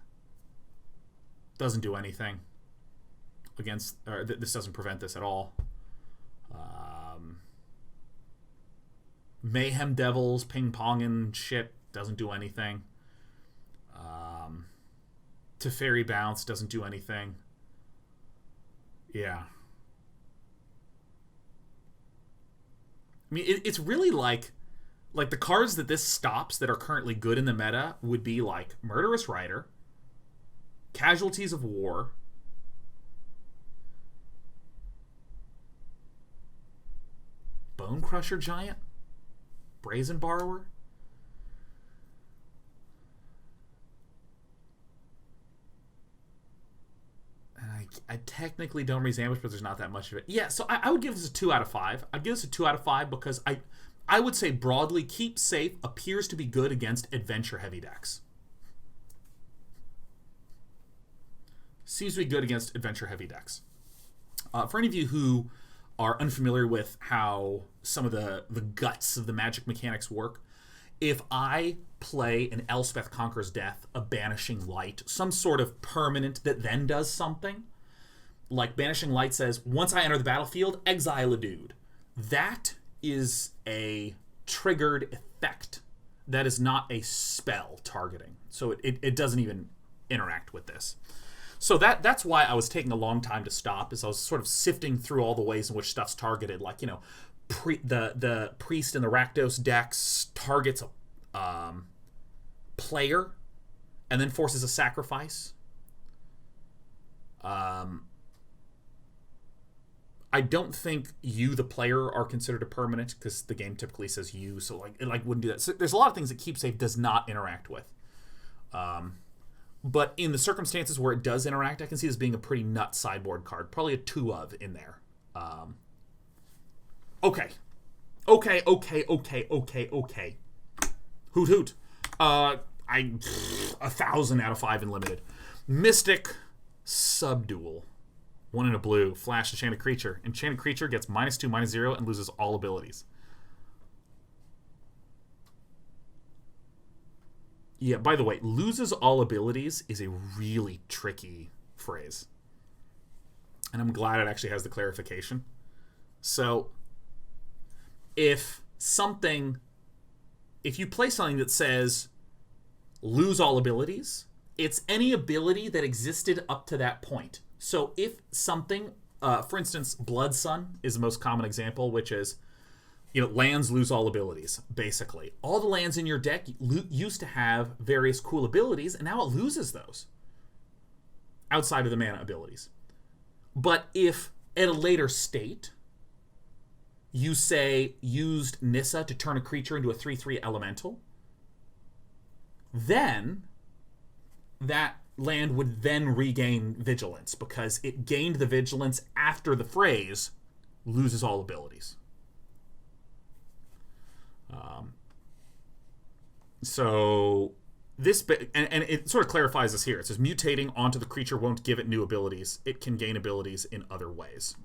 Doesn't do anything against... this doesn't prevent this at all. Mayhem Devils, ping-ponging shit, doesn't do anything. Teferi Bounce doesn't do anything. Yeah. I mean, it's really like the cards that this stops that are currently good in the meta would be like Murderous Rider, Casualties of War, Bone Crusher Giant, Brazen Borrower. And I technically don't raise ambush, but there's not that much of it. Yeah, so I would give this a 2 out of 5. I'd give this a 2 out of 5 because I would say broadly, Keep Safe appears to be good against adventure-heavy decks. Seems to be good against adventure-heavy decks. For any of you who are unfamiliar with how some of the guts of the Magic mechanics work, if I play an Elspeth Conquers Death, a Banishing Light, some sort of permanent that then does something, like Banishing Light says, once I enter the battlefield, exile a dude. That is a triggered effect. That is not a spell targeting. So it doesn't even interact with this. So that's why I was taking a long time to stop, is I was sort of sifting through all the ways in which stuff's targeted. Like, the Priest in the Rakdos decks targets a player and then forces a sacrifice. I don't think you, the player, are considered a permanent, because the game typically says you, so it wouldn't do that. So there's a lot of things that Keep Safe does not interact with. But in the circumstances where it does interact, I can see this being a pretty nut sideboard card. Probably a 2 of in there. Okay. Hoot hoot. 1,000 out of 5 in limited. Mystic Subdual. 1 in a blue. Flash enchanted creature. Enchanted creature gets -2/-0 and loses all abilities. Yeah, by the way, loses all abilities is a really tricky phrase. And I'm glad it actually has the clarification. So, if you play something that says lose all abilities, it's any ability that existed up to that point. So if something, for instance, Blood Sun is the most common example, which is, lands lose all abilities, basically. All the lands in your deck used to have various cool abilities, and now it loses those outside of the mana abilities. But if at a later state you say used Nissa to turn a creature into a 3/3 elemental, then that land would then regain vigilance, because it gained the vigilance after the phrase loses all abilities. So this bit, and it sort of clarifies this here. It says mutating onto the creature won't give it new abilities. It can gain abilities in other ways.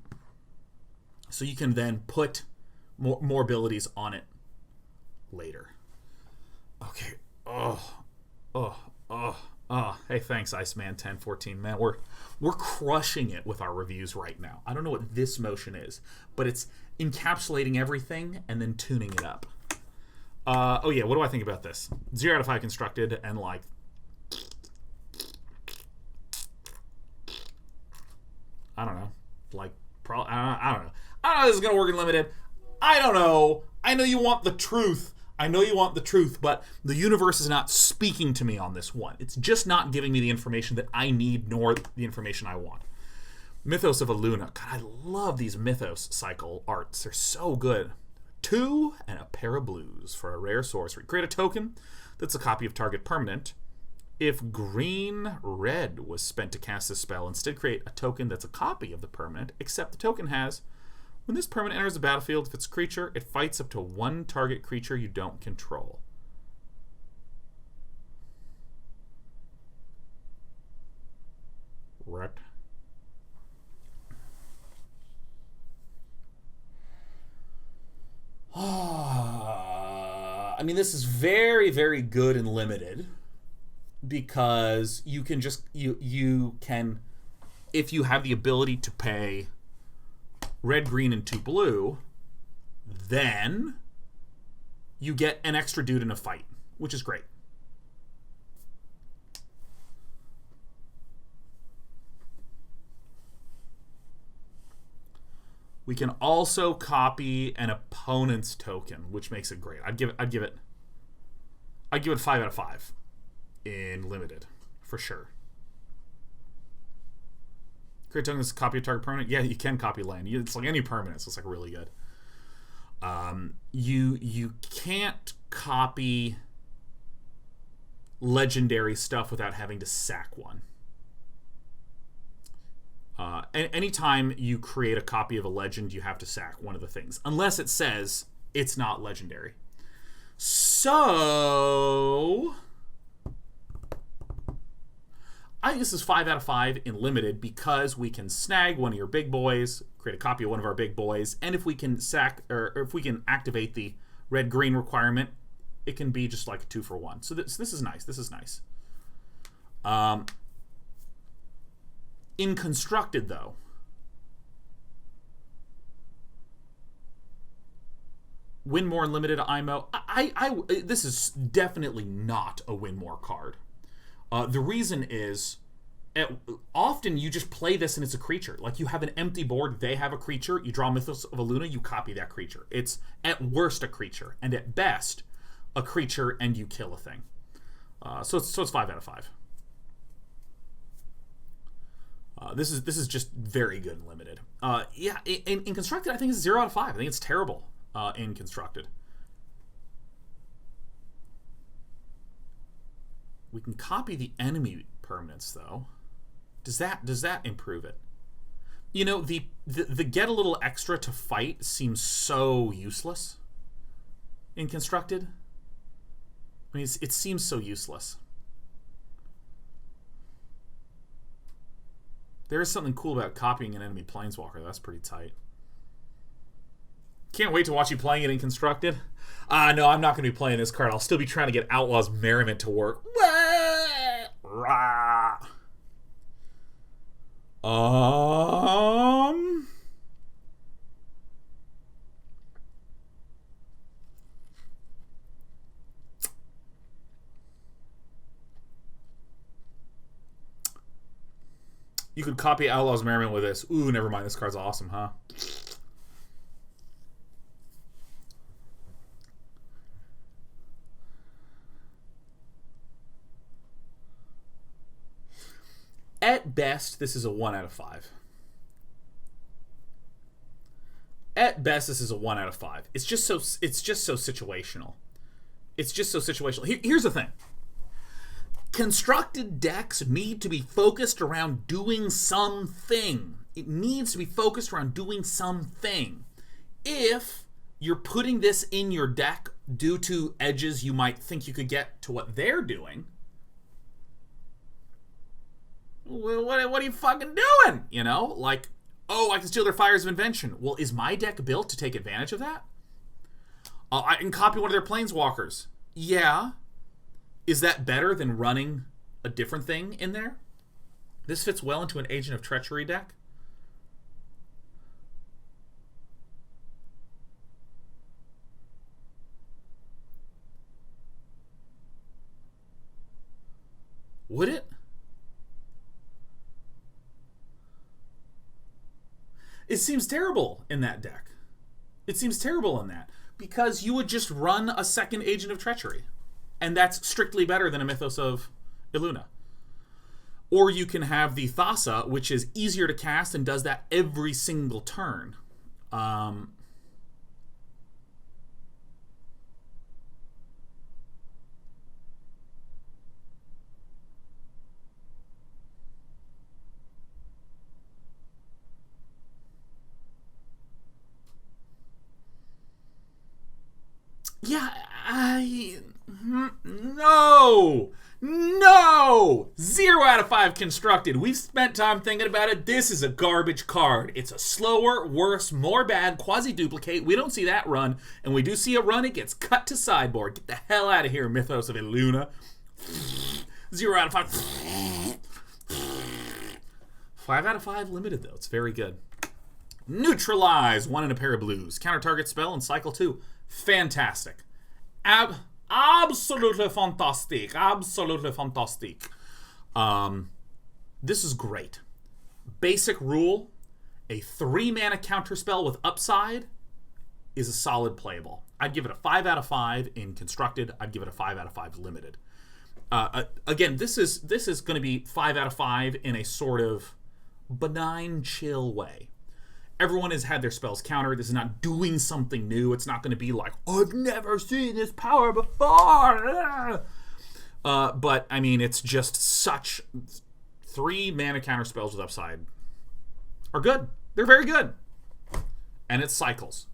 So you can then put more abilities on it later. Okay. Hey, thanks, Iceman 1014. Man, we're crushing it with our reviews right now. I don't know what this motion is, but it's encapsulating everything and then tuning it up. What do I think about this? 0 out of 5 constructed, and I don't know. I don't know. I don't know how this is going to work in limited. I don't know. I know you want the truth. But the universe is not speaking to me on this one. It's just not giving me the information that I need, nor the information I want. Mythos of Aluna. God, I love these Mythos cycle arts. They're so good. 2 and a pair of blues for a rare sorcery. Create a token that's a copy of target permanent. If green-red was spent to cast this spell, instead create a token that's a copy of the permanent, except the token has, when this permanent enters the battlefield, if it's a creature, it fights up to 1 target creature you don't control. Right. I mean, this is very, very good and limited, because you can just you can, if you have the ability to pay red, green, and 2 blue, then you get an extra dude in a fight, which is great. We can also copy an opponent's token, which makes it great. I'd give it 5 out of 5 in limited, for sure. Create token is a copy of target permanent. Yeah, you can copy land. It's like any permanent, so it's really good. You can't copy legendary stuff without having to sack one. Anytime you create a copy of a legend, you have to sack one of the things, unless it says it's not legendary. So I think this is 5 out of 5 in limited, because we can snag one of your big boys, create a copy of one of our big boys, and if we can sack, or if we can activate the red-green requirement, it can be just like a 2-for-1. So this is nice. This is nice. In Constructed, though, win more unlimited IMO. This is definitely not a win more card. The reason is, often you just play this and it's a creature. Like, you have an empty board, they have a creature, you draw Mythos of Illuna, you copy that creature. It's at worst a creature, and at best a creature, and you kill a thing. So it's 5 out of 5. This is just very good and limited. Yeah, in Constructed, I think it's 0 out of 5. I think it's terrible in Constructed. We can copy the enemy permanents, though. Does that improve it? You know, the get a little extra to fight seems so useless in Constructed. I mean, it seems so useless. There is something cool about copying an enemy Planeswalker. That's pretty tight. Can't wait to watch you playing it in Constructed. No, I'm not going to be playing this card. I'll still be trying to get Outlaw's Merriment to work. You could copy Outlaw's Merriment with this. Ooh, never mind. This card's awesome, huh? At best, this is a 1 out of 5. At best, this is a 1 out of 5. It's just so situational. It's just so situational. Here's the thing. Constructed decks need to be focused around doing something. It needs to be focused around doing something. If you're putting this in your deck due to edges you might think you could get to what they're doing, what are you fucking doing? You know? Like, oh, I can steal their Fires of Invention. Well, is my deck built to take advantage of that? I can copy one of their Planeswalkers. Yeah. Is that better than running a different thing in there? This fits well into an Agent of Treachery deck. Would it? It seems terrible in that deck. It seems terrible in that. Because you would just run a second Agent of Treachery. And that's strictly better than a Mythos of Illuna. Or you can have the Thassa, which is easier to cast and does that every single turn. No! 0 out of 5 Constructed. We've spent time thinking about it. This is a garbage card. It's a slower, worse, more bad quasi-duplicate. We don't see that run. And we do see a run, it gets cut to sideboard. Get the hell out of here, Mythos of Illuna. 0 out of 5. 5 out of 5 limited, though. It's very good. Neutralize. 1 and a pair of blues. Counter target spell and cycle 2. Fantastic. Absolutely fantastic. Absolutely fantastic. This is great. Basic rule, a 3-mana counterspell with upside is a solid playable. I'd give it a 5 out of 5 in Constructed. I'd give it a 5 out of 5 limited. Again, this is going to be 5 out of 5 in a sort of benign, chill way. Everyone has had their spells countered. This is not doing something new. It's not going to be like, I've never seen this power before. But, I mean, it's just such... 3-mana counter spells with upside are good. They're very good. And it cycles.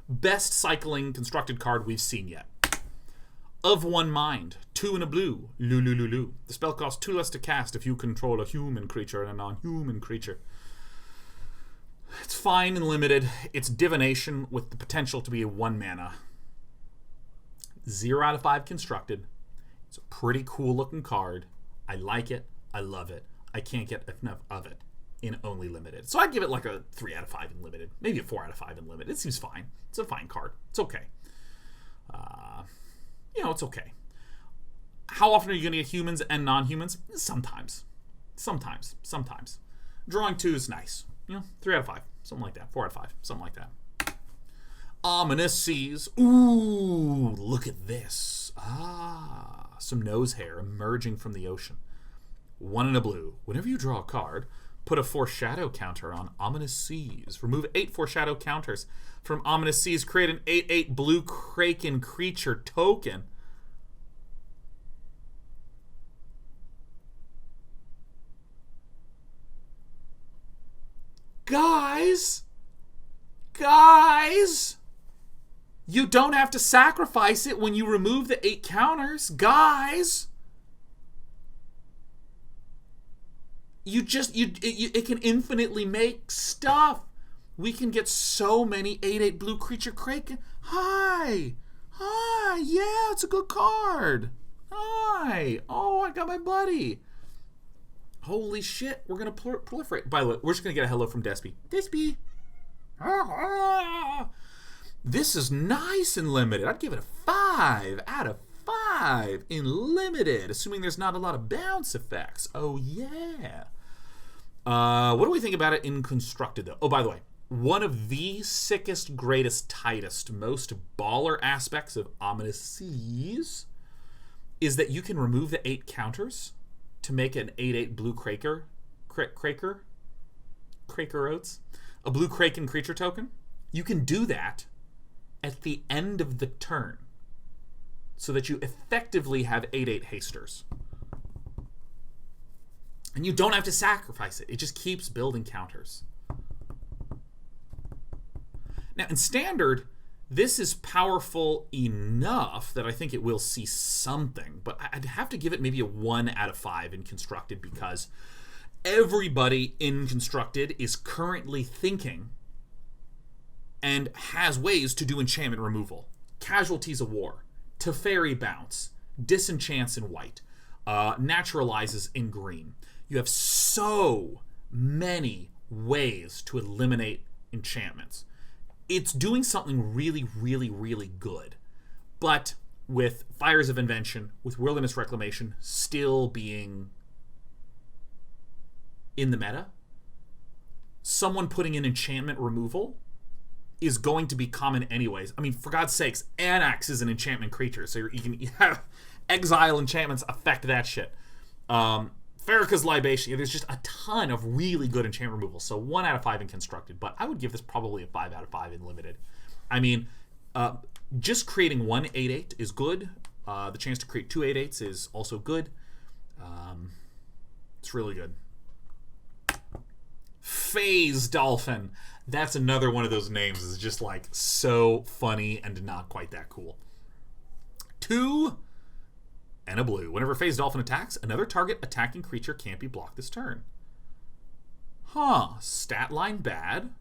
Best cycling constructed card we've seen yet. Of One Mind. 2 and a blue. Lulu. The spell costs 2 less to cast if you control a human creature and a non-human creature. It's fine and limited. It's divination with the potential to be a 1 mana. 0 out of 5 constructed. It's a pretty cool looking card. I like it. I love it. I can't get enough of it in only limited. So I'd give it like a 3 out of 5 in limited. Maybe a 4 out of 5 in limited. It seems fine. It's a fine card. It's okay. It's okay. How often are you going to get humans and non-humans? Sometimes. Drawing 2 is nice. 3 out of 5. Something like that. 4 out of 5. Something like that. Ominous Seas. Ooh, look at this. Some nose hair emerging from the ocean. 1 and a blue. Whenever you draw a card, put a foreshadow counter on Ominous Seas. Remove 8 foreshadow counters from Ominous Seas. Create an 8/8 blue Kraken creature token. Guys, you don't have to sacrifice it when you remove the 8 counters. Guys, it can infinitely make stuff. We can get so many 8/8 blue creature Kraken. Hi, yeah, it's a good card. Hi, oh, I got my buddy. Holy shit, we're going to proliferate. By the way, we're just going to get a hello from Despy. Despy! This is nice in limited. I'd give it a 5 out of 5 in limited, assuming there's not a lot of bounce effects. Oh, yeah. What do we think about it in constructed, though? Oh, by the way, one of the sickest, greatest, tightest, most baller aspects of Ominous Seas is that you can remove the 8 counters to make an 8/8 blue Kraker oats, a blue Kraken creature token. You can do that at the end of the turn so that you effectively have 8/8 hasters. And you don't have to sacrifice it. It just keeps building counters. Now, in Standard, this is powerful enough that I think it will see something, but I'd have to give it maybe a 1 out of 5 in Constructed because everybody in Constructed is currently thinking and has ways to do enchantment removal. Casualties of War, Teferi Bounce, Disenchants in white, Naturalizes in green. You have so many ways to eliminate enchantments. It's doing something really, really, really good. But with Fires of Invention, with Wilderness Reclamation still being in the meta, someone putting in enchantment removal is going to be common anyways. I mean, for God's sakes, Anax is an enchantment creature, so you can exile enchantments affect that shit. Farrakha's Libation. There's just a ton of really good enchantment removal. So 1 out of 5 in Constructed, but I would give this probably a 5 out of 5 in Limited. I mean, just creating 1 8/8 is good. The chance to create 2 8/8s is also good. It's really good. Phase Dolphin. That's another one of those names is just like so funny and not quite that cool. 2 and a blue. Whenever Phase Dolphin attacks, another target attacking creature can't be blocked this turn. Stat line bad.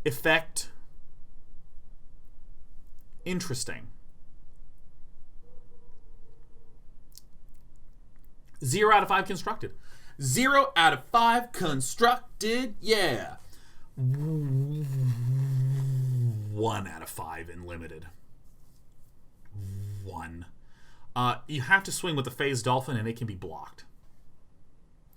Effect interesting. 0 out of 5 constructed. 0 out of 5 constructed, yeah. 1 out of 5 in limited. 1. You have to swing with the Phase Dolphin and it can be blocked.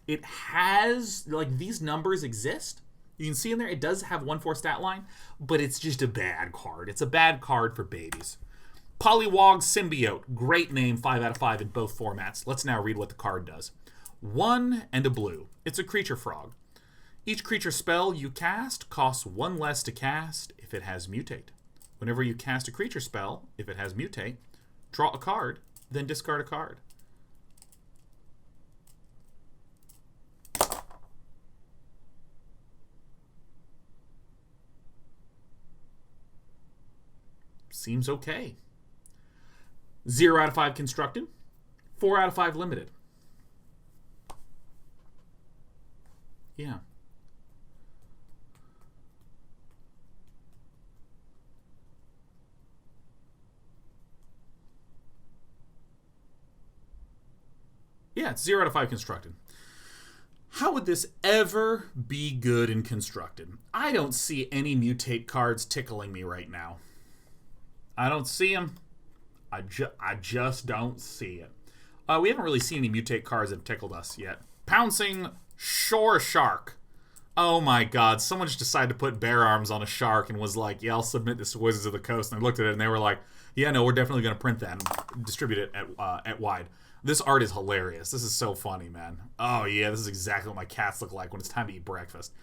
It has, like, these numbers exist. You can see in there, it does have 1/4 stat line, but it's just a bad card. It's a bad card for babies. Polywog Symbiote. Great name, 5 out of 5 in both formats. Let's now read what the card does. 1 and a blue. It's a creature frog. Each creature spell you cast costs 1 less to cast if it has Mutate. Whenever you cast a creature spell, if it has Mutate, draw a card, then discard a card. Seems okay. 0 out of 5 constructed. 4 out of 5 limited. Yeah. Yeah, it's 0 out of 5 constructed. How would this ever be good in constructed? I don't see any mutate cards tickling me right now. I don't see them. I just don't see it. We haven't really seen any mutate cards that have tickled us yet. Pouncing Shore Shark. Oh my god, someone just decided to put bear arms on a shark and was like, yeah, I'll submit this to Wizards of the Coast. And I looked at it and they were like, yeah, no, we're definitely going to print that and distribute it at wide. This art is hilarious. This is so funny, man. Oh yeah, this is exactly what my cats look like when it's time to eat breakfast.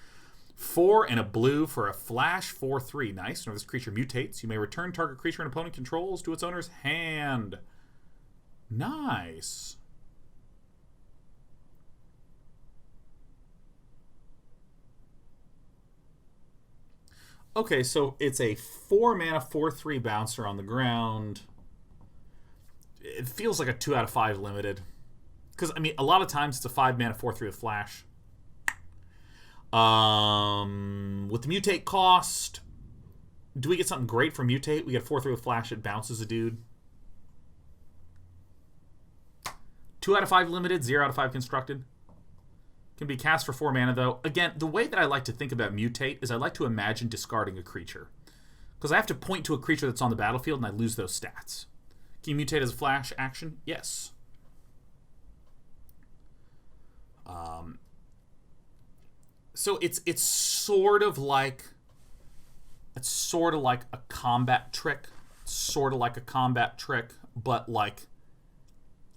4 and a blue for a flash 4/3. Nice. When this creature mutates, you may return target creature an opponent controls to its owner's hand. Nice. Okay, so it's a 4 mana 4/3 bouncer on the ground. It feels like a 2 out of 5 limited. Because, I mean, a lot of times it's a 5 mana 4/3 with flash. With the mutate cost, do we get something great for mutate? We get 4/3 with flash, it bounces a dude. 2 out of 5 limited, 0 out of 5 constructed. Can be cast for 4 mana, though. Again, the way that I like to think about mutate is I like to imagine discarding a creature. Because I have to point to a creature that's on the battlefield and I lose those stats. Can you mutate as a flash action? Yes. So it's sort of like a combat trick. Sort of like a combat trick, but like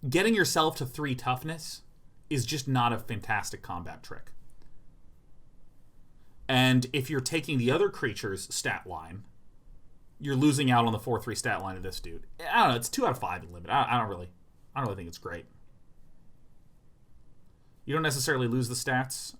getting yourself to 3 toughness is just not a fantastic combat trick. And if you're taking the other creature's stat line, you're losing out on the 4/3 stat line of this dude. I don't know. It's 2 out of 5 in limit. I don't really think it's great. You don't necessarily lose the stats,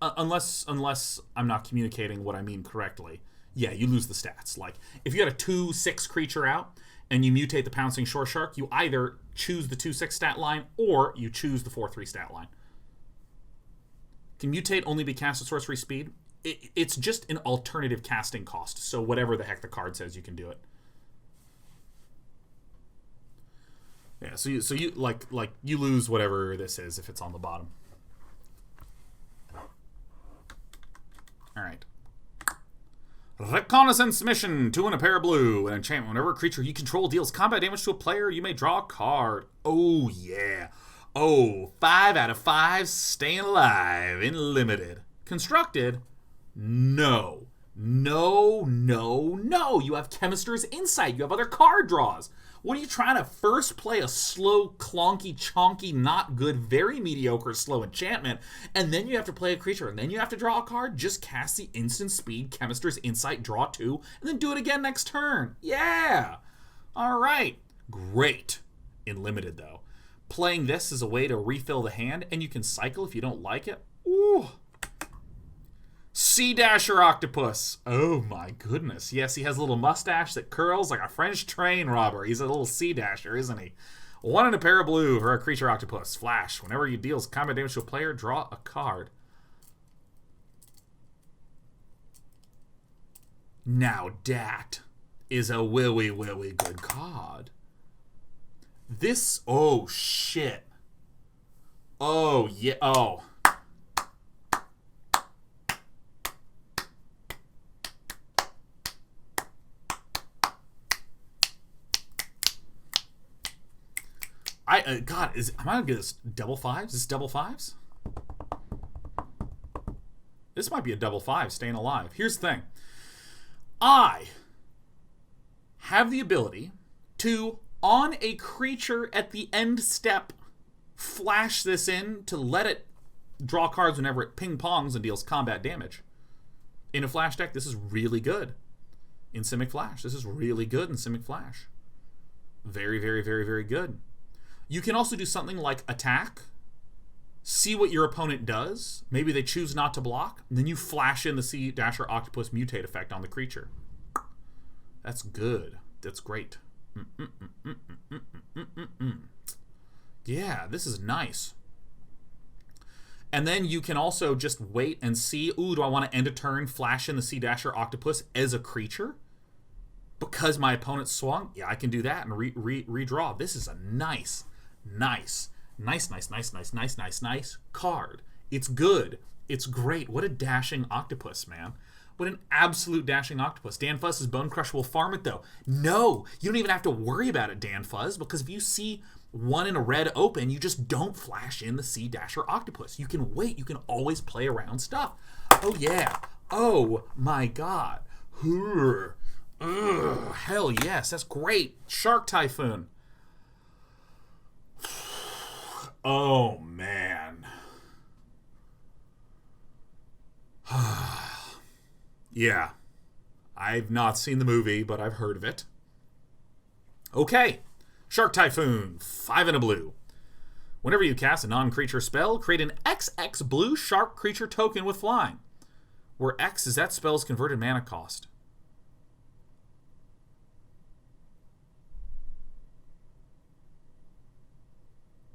unless I'm not communicating what I mean correctly. Yeah, you lose the stats. Like if you had a 2/6 creature out and you mutate the Pouncing Shore Shark, you either choose the 2/6 stat line or you choose the 4/3 stat line. Can mutate only be cast at sorcery speed? It's just an alternative casting cost. So whatever the heck the card says, you can do it. Yeah. So you like you lose whatever this is if it's on the bottom. All right. Reconnaissance mission. 2 and a pair of blue. An enchantment. Whenever a creature you control deals combat damage to a player, you may draw a card. Oh yeah. Oh, 5 out of 5 staying alive in limited. Constructed. No. No. You have Chemist's Insight. You have other card draws. What are you trying to first play a slow, clonky, chonky, not good, very mediocre, slow enchantment, and then you have to play a creature, and then you have to draw a card? Just cast the instant speed, Chemist's Insight, draw 2, and then do it again next turn. Yeah. All right. Great. In limited, though. Playing this is a way to refill the hand, and you can cycle if you don't like it. Ooh. Sea Dasher Octopus. Oh my goodness. Yes, he has a little mustache that curls like a French train robber. He's a little Sea Dasher, isn't he? 1 and a pair of blue for a creature octopus. Flash. Whenever he deals combat damage to a player, draw a card. Now that is a willy good card. This, oh shit. Oh yeah, oh. God, am I gonna get this double 5s? Is this double 5s? This might be a double 5, staying alive. Here's the thing. I have the ability to, on a creature at the end step, flash this in to let it draw cards whenever it ping-pongs and deals combat damage. In a flash deck, this is really good. In Simic Flash, this is really good in Simic Flash. Very good. You can also do something like attack, see what your opponent does, maybe they choose not to block, and then you flash in the Sea Dasher Octopus mutate effect on the creature. That's good. That's great. Yeah, this is nice. And then you can also just wait and see, ooh, do I want to end a turn, flash in the Sea Dasher Octopus as a creature? Because my opponent swung? Yeah, I can do that and redraw. This is a nice Nice, nice, nice, nice, nice, nice, nice card. It's good. It's great. What a dashing octopus, man. What an absolute dashing octopus. Dan Fuzz's Bone Crush will farm it, though. No, you don't even have to worry about it, Dan Fuzz, because if you see one in a red open, you just don't flash in the Sea Dasher octopus. You can wait. You can always play around stuff. Oh, yeah. Oh, my God. Ugh, hell yes. That's great. Shark Typhoon. Oh, man. Yeah. I've not seen the movie, but I've heard of it. Okay. Shark Typhoon, 5 and a blue. Whenever you cast a non-creature spell, create an XX blue shark creature token with flying, where X is that spell's converted mana cost.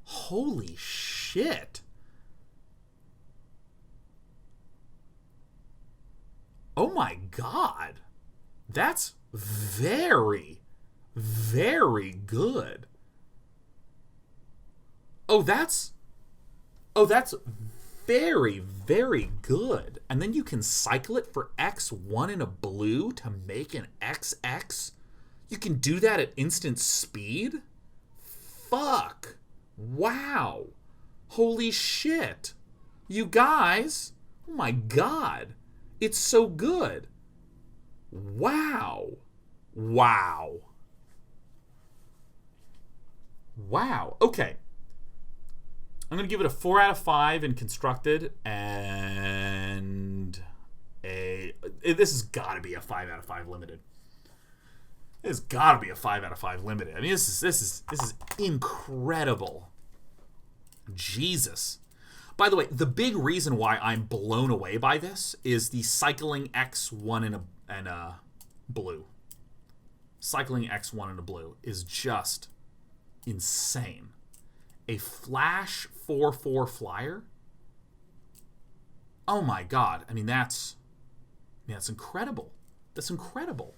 Holy shit. Oh my God. That's very, very good. Oh, that's very, very good. And then you can cycle it for X1 in a blue to make an XX. You can do that at instant speed? Fuck. Wow. Holy shit. You guys. Oh my God. It's so good. Wow. Wow. Wow. Okay. I'm going to give it a 4 out of 5 in Constructed, and this has got to be a 5 out of 5 Limited. It's got to be a 5 out of 5 Limited. I mean, this is incredible. Jesus. By the way, the big reason why I'm blown away by this is the cycling X1 and a blue. Cycling X1 and a blue is just insane. A flash 4/4 flyer? Oh my God. I mean, that's incredible. That's incredible.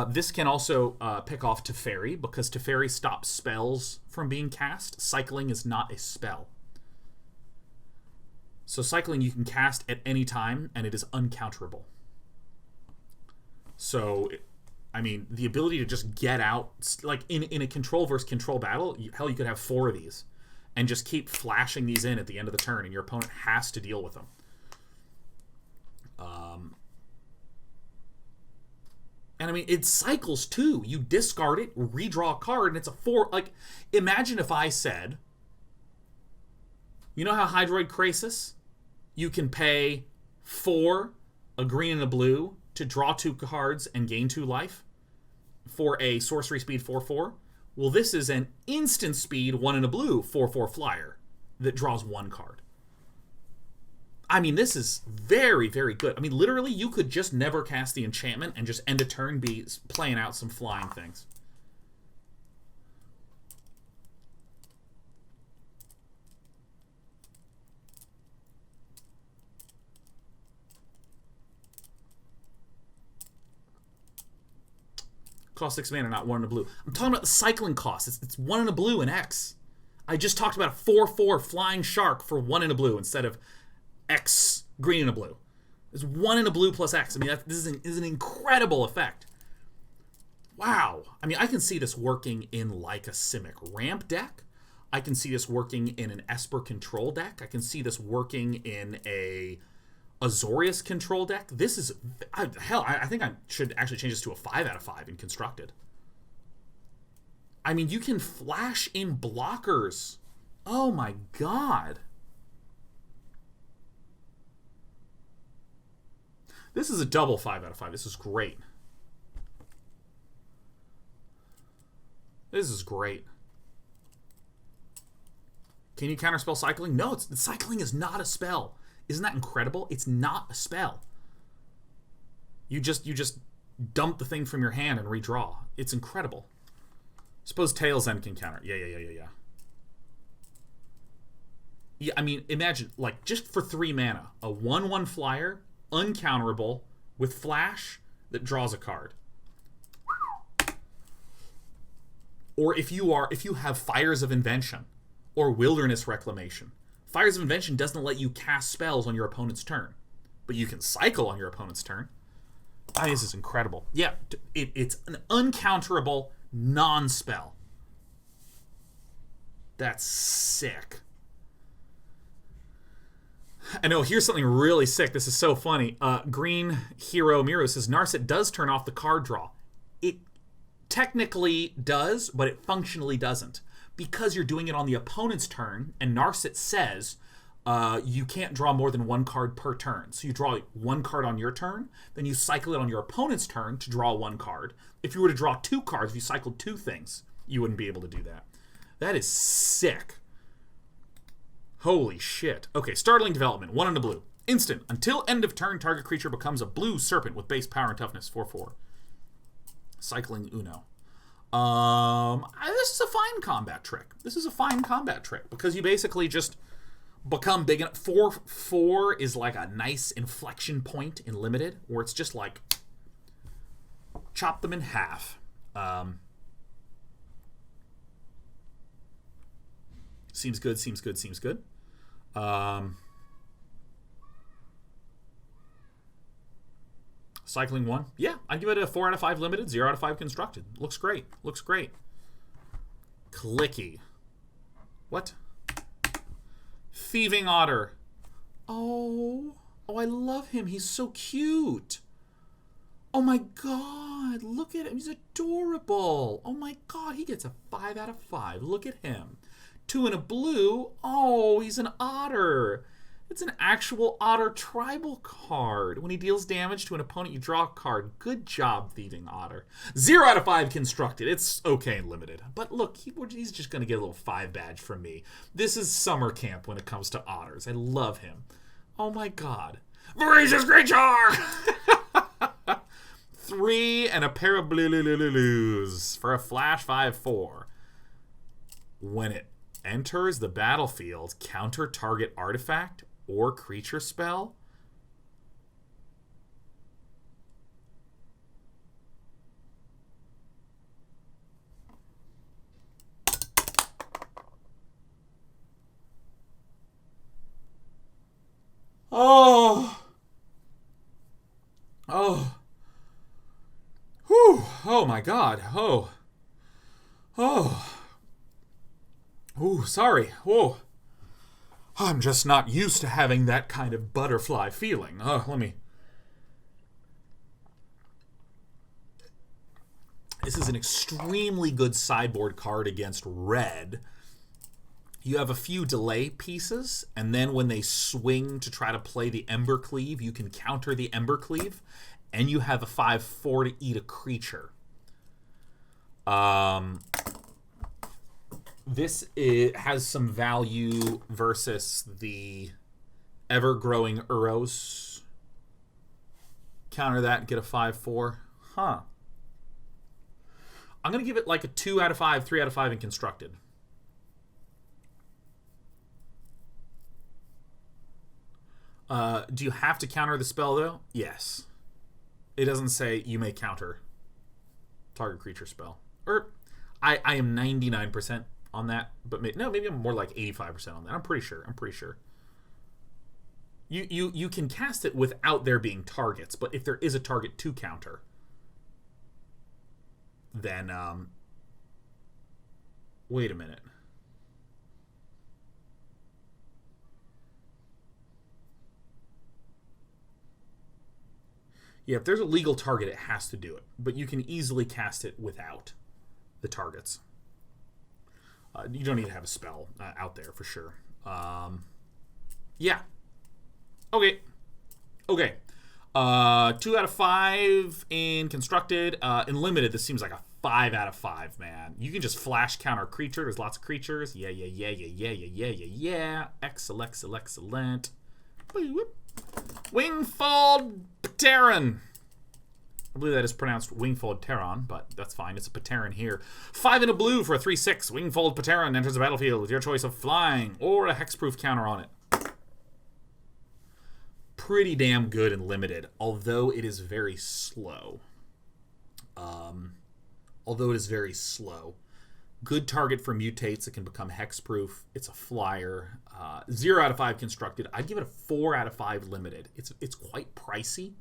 This can also pick off Teferi, because Teferi stops spells from being cast. Cycling is not a spell. So cycling you can cast at any time, and it is uncounterable. So, I mean, the ability to just get out, like in a control versus control battle, hell, you could have 4 of these and just keep flashing these in at the end of the turn, and your opponent has to deal with them. And I mean, it cycles too. You discard it, redraw a card, and it's a 4. Like, imagine if I said, you know how Hydroid Krasis, you can pay 4, a green and a blue, to draw 2 cards and gain 2 life for a sorcery speed 4/4? Well, this is an instant speed 1 and a blue 4/4 flyer that draws 1 card. I mean, this is very, very good. I mean, literally, you could just never cast the enchantment and just end a turn be playing out some flying things. Cost 6 mana, not 1 in a blue. I'm talking about the cycling cost. It's 1 in a blue and X. I just talked about a 4/4 flying shark for 1 in a blue instead of X green and a blue. It's 1 in a blue plus X. I mean, this is an incredible effect. Wow. I mean, I can see this working in like a Simic ramp deck. I can see this working in an Esper control deck. I can see this working in a Azorius control deck. This is... I think I should actually change this to a 5 out of 5 in Constructed. I mean, you can flash in blockers. Oh my God. This is a double 5 out of 5. This is great. This is great. Can you counterspell cycling? No, cycling is not a spell. Isn't that incredible? It's not a spell. You just dump the thing from your hand and redraw. It's incredible. Suppose Tail's End can counter. Yeah. Yeah, I mean, imagine, like, just for 3 mana, a 1/1 flyer, uncounterable, with flash, that draws a card. Or if you have Fires of Invention or Wilderness Reclamation. Fires of Invention doesn't let you cast spells on your opponent's turn, but you can cycle on your opponent's turn. This is incredible. Yeah, it's an uncounterable non-spell. That's sick. I know, here's something really sick. This is so funny. Green Hero Miro says, Narset does turn off the card draw. It technically does, but it functionally doesn't. Because you're doing it on the opponent's turn, and Narset says you can't draw more than one card per turn. So you draw one card on your turn, then you cycle it on your opponent's turn to draw one card. If you were to draw two cards, if you cycled two things, you wouldn't be able to do that. That is sick. Holy shit. Okay, Startling Development, 1 and a blue. Instant. Until end of turn, target creature becomes a blue serpent with base power and toughness, 4/4. Cycling Uno. This is a fine combat trick. This is a fine combat trick because you basically just become big enough. 4/4 is like a nice inflection point in Limited where it's just like chop them in half. Seems good, seems good, seems good. Cycling 1. Yeah, I'd give it a 4 out of 5 limited, 0 out of 5 constructed. Looks great. Looks great. Clicky. What? Thieving Otter. Oh, I love him. He's so cute. Oh my god, look at him. He's adorable. Oh my god, he gets a 5 out of 5. Look at him. 2 and a blue. Oh, he's an otter. It's an actual otter tribal card. When he deals damage to an opponent, you draw a card. Good job, Thieving Otter. 0 out of 5 constructed. It's okay and limited. But look, he's just going to get a little 5 badge from me. This is summer camp when it comes to otters. I love him. Oh my god. Voracious Creature! 3 and a pair of blues for a flash 5/4. When it enters the battlefield, counter target artifact or creature spell. Oh. Whew. Oh my god. Ooh, sorry. Oh, I'm just not used to having that kind of butterfly feeling. Let me... This is an extremely good sideboard card against red. You have a few delay pieces, and then when they swing to try to play the Ember Cleave, you can counter the Ember Cleave, and you have a 5/4 to eat a creature. This has some value versus the ever-growing Uros. Counter that and get a 5/4. Huh. I'm going to give it like a 2 out of 5, 3 out of 5 in constructed. Do you have to counter the spell, though? Yes. It doesn't say you may counter target creature spell. Or I am 99% on that, but maybe I'm more like 85% on that. I'm pretty sure. You can cast it without there being targets, but if there is a target to counter, then wait a minute. Yeah, if there's a legal target, it has to do it, but you can easily cast it without the targets. You don't need to have a spell out there for sure. Yeah. Okay. 2 out of 5 in constructed. In limited, this seems like a 5 out of 5, man. You can just flash counter creature. There's lots of creatures. Yeah. Excellent. Wingfold Pateran. I believe that is pronounced Wingfold Terran, but that's fine. It's a Pateran here. 5 and a blue for a 3/6. Wingfold Pateran enters the battlefield with your choice of flying or a hexproof counter on it. Pretty damn good and limited, although it is very slow. Good target for mutates. It can become hexproof. It's a flyer. 0 out of 5 constructed. I'd give it a 4 out of 5 limited. It's quite pricey,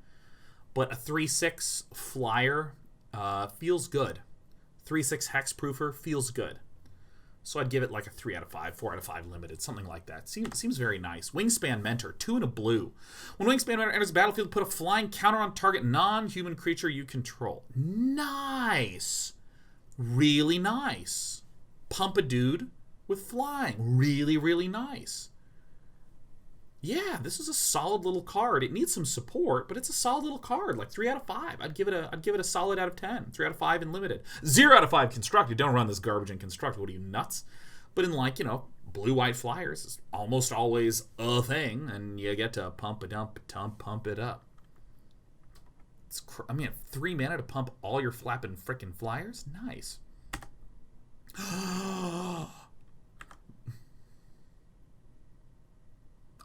but a 3/6 flyer feels good. 3/6 hexproofer feels good. So I'd give it like a 3 out of 5, 4 out of 5 limited, something like that. Seems very nice. Wingspan Mentor, 2 and a blue. When Wingspan Mentor enters the battlefield, put a flying counter on target non-human creature you control. Nice. Really nice. Pump a dude with flying. Really, really nice. Yeah, this is a solid little card. It needs some support, but it's a solid little card. Like 3 out of 5. I'd give it a solid out of 10. 3 out of 5 in limited. 0 out of 5 constructed. Don't run this garbage in constructed. What are you, nuts? But in, like, you know, blue-white flyers is almost always a thing, and you get to pump it up. I mean, 3 mana to pump all your flapping frickin' flyers? Nice.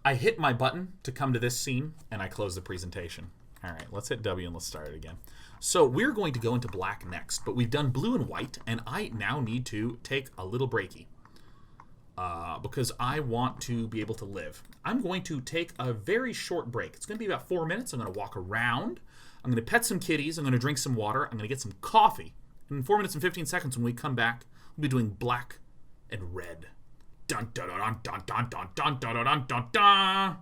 I hit my button to come to this scene, and I close the presentation. All right, let's hit W and let's start it again. So we're going to go into black next, but we've done blue and white, and I now need to take a little breaky because I want to be able to live. I'm going to take a very short break. It's going to be about 4 minutes. I'm going to walk around. I'm going to pet some kitties. I'm going to drink some water. I'm going to get some coffee. And in 4 minutes and 15 seconds, when we come back, we'll be doing black and red. Dun dun dun dun dun dun dun dun dun dun dun dun.